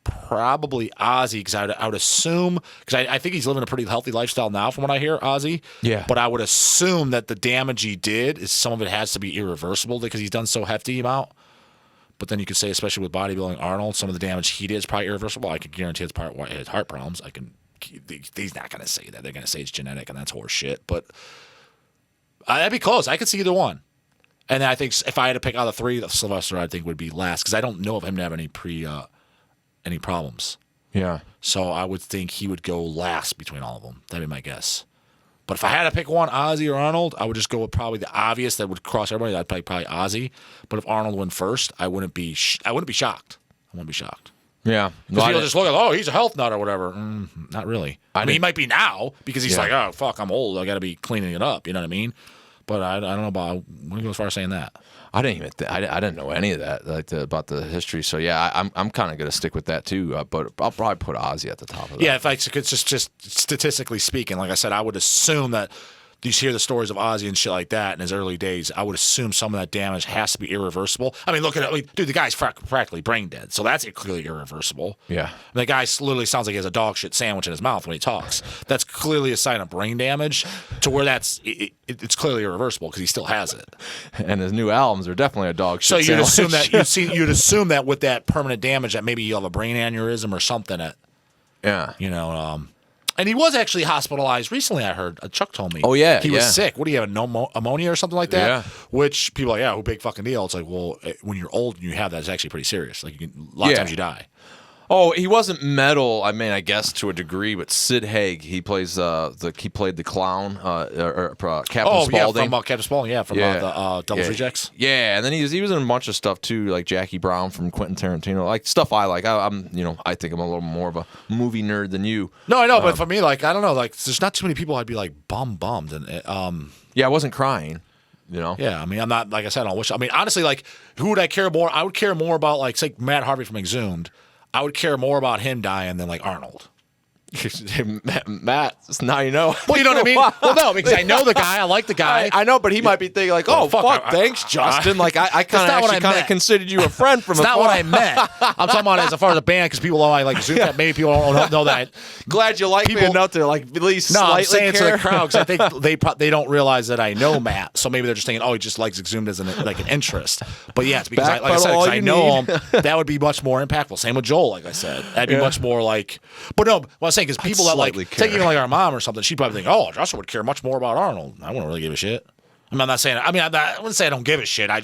probably Ozzy because I would assume because I think he's living a pretty healthy lifestyle now, from what I hear, Ozzy. Yeah. But I would assume that the damage he did is some of it has to be irreversible because he's done so hefty amount. But then you could say, especially with bodybuilding Arnold, some of the damage he did is probably irreversible. I can guarantee it's part why he has heart problems. He's not going to say that. They're going to say it's genetic, and that's horse shit. But that'd be close. I could see either one. And I think if I had to pick out of the three, Sylvester I think would be last because I don't know of him to have any any problems. Yeah. So I would think he would go last between all of them. That'd be my guess. But if I had to pick one, Ozzy or Arnold, I would just go with probably the obvious that would cross everybody. I'd probably Ozzy. But if Arnold went first, I wouldn't be shocked. I wouldn't be shocked. Yeah. Because people just look at, he's a health nut or whatever. Not really. I mean, he might be now because he's like, oh, fuck, I'm old. I got to be cleaning it up. You know what I mean? But I don't know about, I wouldn't go as far as saying that. I didn't even I didn't know any of that about the history. So yeah, I'm kind of gonna stick with that too. But I'll probably put Ozzy at the top of that. Yeah, if it's just statistically speaking, like I said, I would assume that you hear the stories of Ozzy and shit like that in his early days. I would assume some of that damage has to be irreversible. I mean, look at it, dude. The guy's practically brain dead, so that's clearly irreversible. Yeah, and the guy literally sounds like he has a dog shit sandwich in his mouth when he talks. That's clearly a sign of brain damage. To where it's clearly irreversible because he still has it. And his new albums are definitely a dog shit. So you'd sandwich. assume that you'd assume that with that permanent damage that maybe you have a brain aneurysm or something. And he was actually hospitalized recently, I heard. Chuck told me. Oh, yeah. He was sick. What do you have, pneumonia or something like that? Yeah. Which people are like, who big fucking deal? It's like, well, when you're old and you have that, it's actually pretty serious. Like, a lot of times you die. Oh, he wasn't metal. I mean, I guess to a degree, but Sid Haig, he played the clown, Captain Spaulding. From Captain Spaulding, from the Devil's Rejects. Yeah, and then he was in a bunch of stuff too, like Jackie Brown from Quentin Tarantino, like stuff I like. I think I'm a little more of a movie nerd than you. No, I know, but for me, like, I don't know, like, there's not too many people I'd be like bummed, and yeah, I wasn't crying. Yeah, I mean, I'm not, like I said, honestly, like, who would I care more? I would care more about, like, say, Matt Harvey from Exhumed. I would care more about him dying than like Arnold. Matt, now you know. Well, you know what I mean? Well, no, because I know the guy. I like the guy. I know, but he might be thinking like, "Oh, fuck, thanks, Justin." Like, I kind of considered you a friend from. It's not what I meant. I'm talking about as far as a band, because people don't like Zoom. Maybe people don't know that. Glad you like me enough to like at least slightly I'm saying care. To the crowd because I think they don't realize that I know Matt, so maybe they're just thinking, "Oh, he just likes Exhumed as an interest." But yeah, it's because I know him. That would be much more impactful. Same with Joel, like I said, that'd be much more like. But no, what I'm saying is people that like. Take even like our mom or something, she'd probably think, "Oh, Justin would care much more about Arnold." I wouldn't really give a shit. I'm not saying. I wouldn't say I don't give a shit. I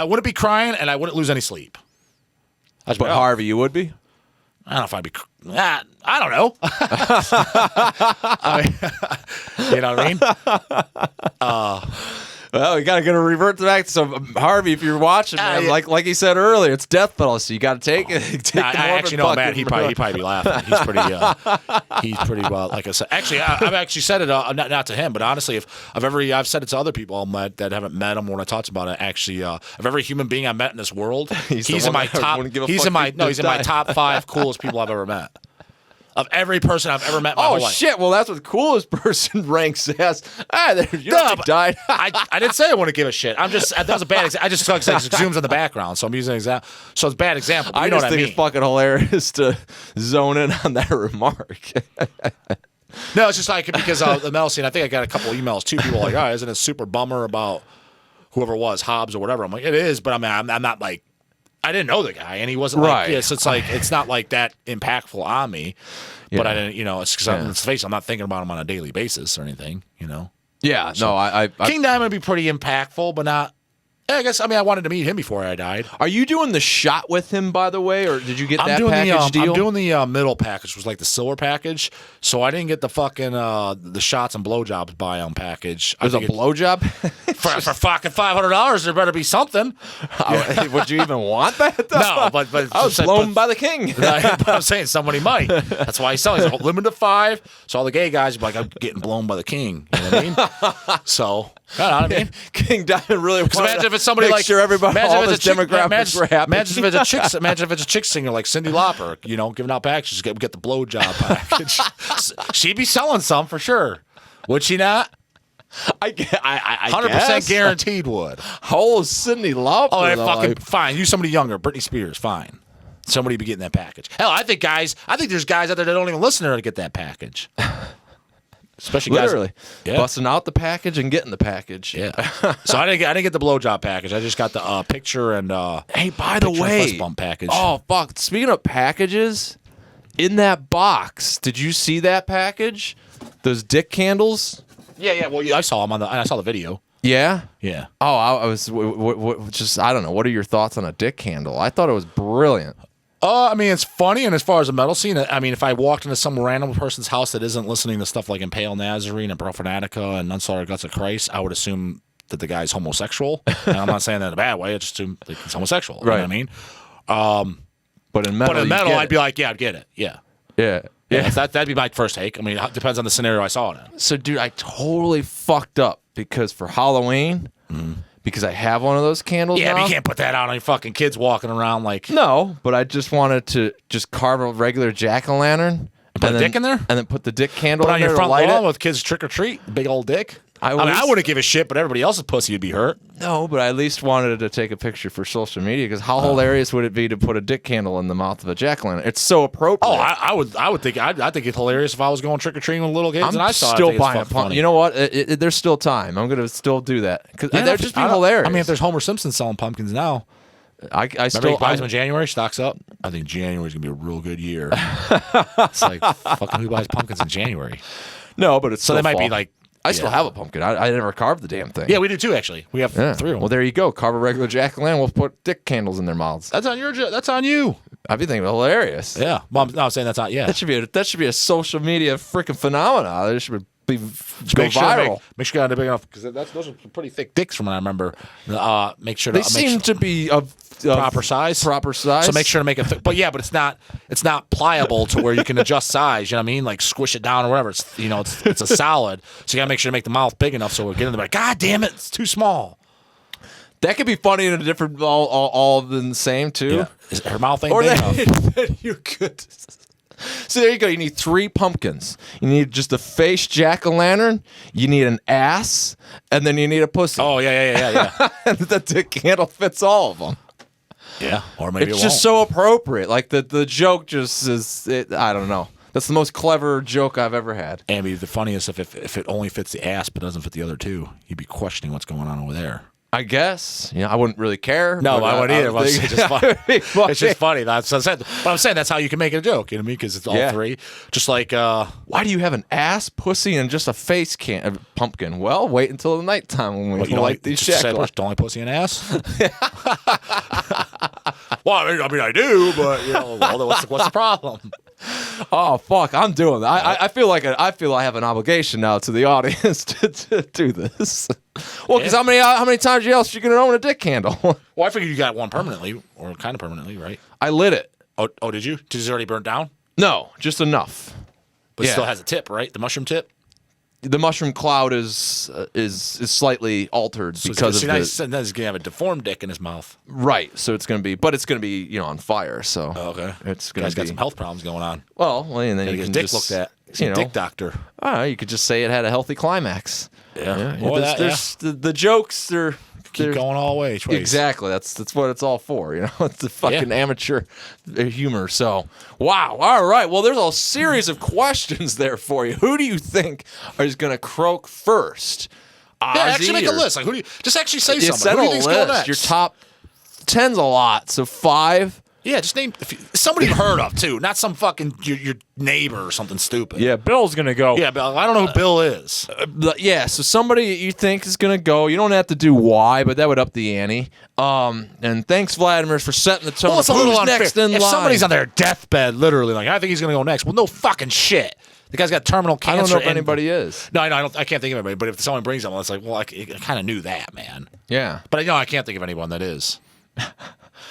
wouldn't be crying and I wouldn't lose any sleep. But Harvey, you would be. I don't know if I'd be. I don't know. You know what I mean? Well, you got to revert back to some Harvey. If you're watching, man, like he said earlier, it's death penalty. You got to take it. I actually know Matt. He'd probably be laughing. He's pretty well. Like I said, actually, I've actually said it not to him, but honestly, I've said it to other people that haven't met him when I talked about it. Actually, of every human being I met in this world, he's in my top. He's in my top 5 coolest people I've ever met. Of every person I've ever met in my whole life. Oh, shit. Well, that's what the coolest person ranks as. Died. I didn't say I want to give a shit. That was a bad example. I just thought it zooms in the background, so I'm using an example. So it's a bad example. I just think it's fucking hilarious to zone in on that remark. No, it's just like because of the metal scene. I think I got a couple emails too. People like, "Oh, isn't it super bummer about whoever it was, Hobbs or whatever?" I'm like, it is, but I'm not like. I didn't know the guy, and he wasn't like this. It's like it's not like that impactful on me. Yeah. But I didn't, it's because let's face it, I'm not thinking about him on a daily basis or anything, Yeah, so, no, I King Diamond would be pretty impactful, but not Yeah, I guess. I mean, I wanted to meet him before I died. Are you doing the shot with him, by the way, or did you get that package deal? I'm doing the middle package, which was like the silver package. So I didn't get the fucking the shots and blowjobs buy-on package. There's a blowjob for fucking $500. There better be something. Would you even want that? Though? No, but I was blown by the king. But I'm saying somebody might. That's why he's selling. He's limited to 5. So all the gay guys be like, I'm getting blown by the king. You know what I mean? So. You know what I mean? King Diamond really wanted imagine if it's somebody make like sure everybody, all his demographics were happy. Imagine if it's a chick singer like Cyndi Lauper, you know, giving out packages, get the blowjob package. She'd be selling some for sure, would she not? I 100% guess. guaranteed would. How old is Cyndi Lauper? Oh, fucking fine. Use somebody younger, Britney Spears, fine. Somebody be getting that package. Hell, I think there's guys out there that don't even listen to her to get that package. Especially literally guys, busting out the package and getting the package. Yeah. So I didn't get the blowjob package. I just got the picture and hey, by the way, fist bump package. Oh fuck! Speaking of packages, in that box, did you see that package? Those dick candles. Yeah. Well, I saw them I saw the video. Yeah. Yeah. Oh, I was just I don't know. What are your thoughts on a dick candle? I thought it was brilliant. I mean, it's funny, and as far as the metal scene, I mean, if I walked into some random person's house that isn't listening to stuff like Impale Nazarene and Profanatica and Unslaughtered Guts of Christ, I would assume that the guy's homosexual. And I'm not saying that in a bad way. I just assume like, he's homosexual. Right. You know what I mean? But in metal, I'd be like, yeah, I'd get it. Yeah. Yeah. Yeah. That'd be my first take. I mean, it depends on the scenario I saw it in. So, dude, I totally fucked up because for Halloween, because I have one of those candles Yeah, now. but you can't put that out on your fucking kids walking around like... No, but I just wanted to just carve a regular jack-o'-lantern. Put a dick in there? And then put the dick candle Put in on there your to front light lawn it. with kids trick-or-treat, big old dick. I I wouldn't give a shit, but everybody else's pussy would be hurt. No, but I at least wanted to take a picture for social media because how hilarious would it be to put a dick candle in the mouth of a jack-o'-lantern? It's so appropriate. Oh, I would think I'd think it's hilarious if I was going trick or treating with little kids and I saw still it. buying a pump. You know what? There's still time. I'm gonna still do that because that'd just be hilarious. I mean, if there's Homer Simpson selling pumpkins now, I still he buys them in January, stocks up. I think January's gonna be a real good year. It's like fucking who buys pumpkins in January? No, but it's so they might be like. I still have a pumpkin. I never carved the damn thing. Yeah, we do too. Actually, we have 3 of them. Well, there you go. Carve a regular jack-o'-lantern. We'll put dick candles in their mouths. That's on you. I'd be thinking hilarious. Yeah, well, I'm saying that's not. Yeah, that should be a social media freaking phenomenon. It should be go viral. Make sure they're big enough because those are pretty thick dicks from what I remember. Make sure they seem to be of proper size. Proper size. So make sure to make it. But it's not pliable to where you can adjust size. You know what I mean? Like squish it down or whatever. It's a solid. So you gotta make sure to make the mouth big enough so we're getting like, God damn it, it's too small. That could be funny in a different, all of them the same too. Yeah. Her mouth ain't big enough. You could. So there you go. You need 3 pumpkins. You need just a face jack-o'-lantern. You need an ass, and then you need a pussy. Oh yeah. And the dick candle fits all of them. Yeah, or maybe it's just so appropriate. Like the joke just is. I don't know. That's the most clever joke I've ever had. And it'd be the funniest if it only fits the ass but doesn't fit the other 2. You'd be questioning what's going on over there. I guess. I wouldn't really care. No, I wouldn't either. It's just funny. It's just funny. That's what I said. But I'm saying that's how you can make it a joke. You know what I mean? Because it's all 3. Just like... why do you have an ass, pussy, and just a face pumpkin? Well, wait until the nighttime when we light these shackles. Don't like pussy and ass? Well, I mean, I do, but, what's the problem? Oh fuck! I'm doing that. I feel like I have an obligation now to the audience to do this. Well, because how many times else you gonna own a dick candle? Well, I figured you got one permanently, or kind of permanently, right? I lit it. Oh, did you? Did it already burn down? No, just enough. But it still has a tip, right? The mushroom tip. The mushroom cloud is slightly altered because of he's gonna have a deformed dick in his mouth. Right, so it's gonna be on fire. So okay, it's gonna. He's got some health problems going on. Well, and then you can dick looked at. Dick doctor. You could just say it had a healthy climax. Yeah. There's the jokes. They're keep going all ways. Exactly. That's what it's all for. It's the fucking amateur humor. So, wow. All right. Well, there's a series of questions there for you. Who do you think is going to croak first? Actually make a list. Like, who do you just actually say something? Who do you think's going next? Your top 10's a lot. So 5. Yeah, just name somebody you've heard of too, not some fucking your neighbor or something stupid. Yeah, Bill's gonna go. Yeah, Bill. I don't know who Bill is. Yeah, so somebody you think is gonna go. You don't have to do why, but that would up the ante. And thanks, Vladimir, for setting the tone. Well, it's a little unfair. Next in if line? somebody's on their deathbed, literally, like I think he's gonna go next. Well, no fucking shit. The guy's got terminal cancer. I don't know if anybody is. No, I can't think of anybody. But if someone brings them, it's like, well, I kind of knew that, man. Yeah, but I can't think of anyone that is.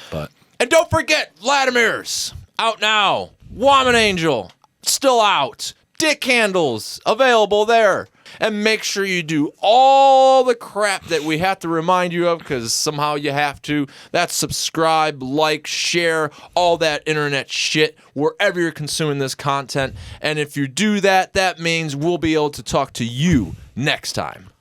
But. And don't forget, VLADIMIRS, out now. Woman Angel, still out. Dick Handles, available there. And make sure you do all the crap that we have to remind you of, because somehow you have to. That's subscribe, like, share, all that internet shit, wherever you're consuming this content. And if you do that, that means we'll be able to talk to you next time.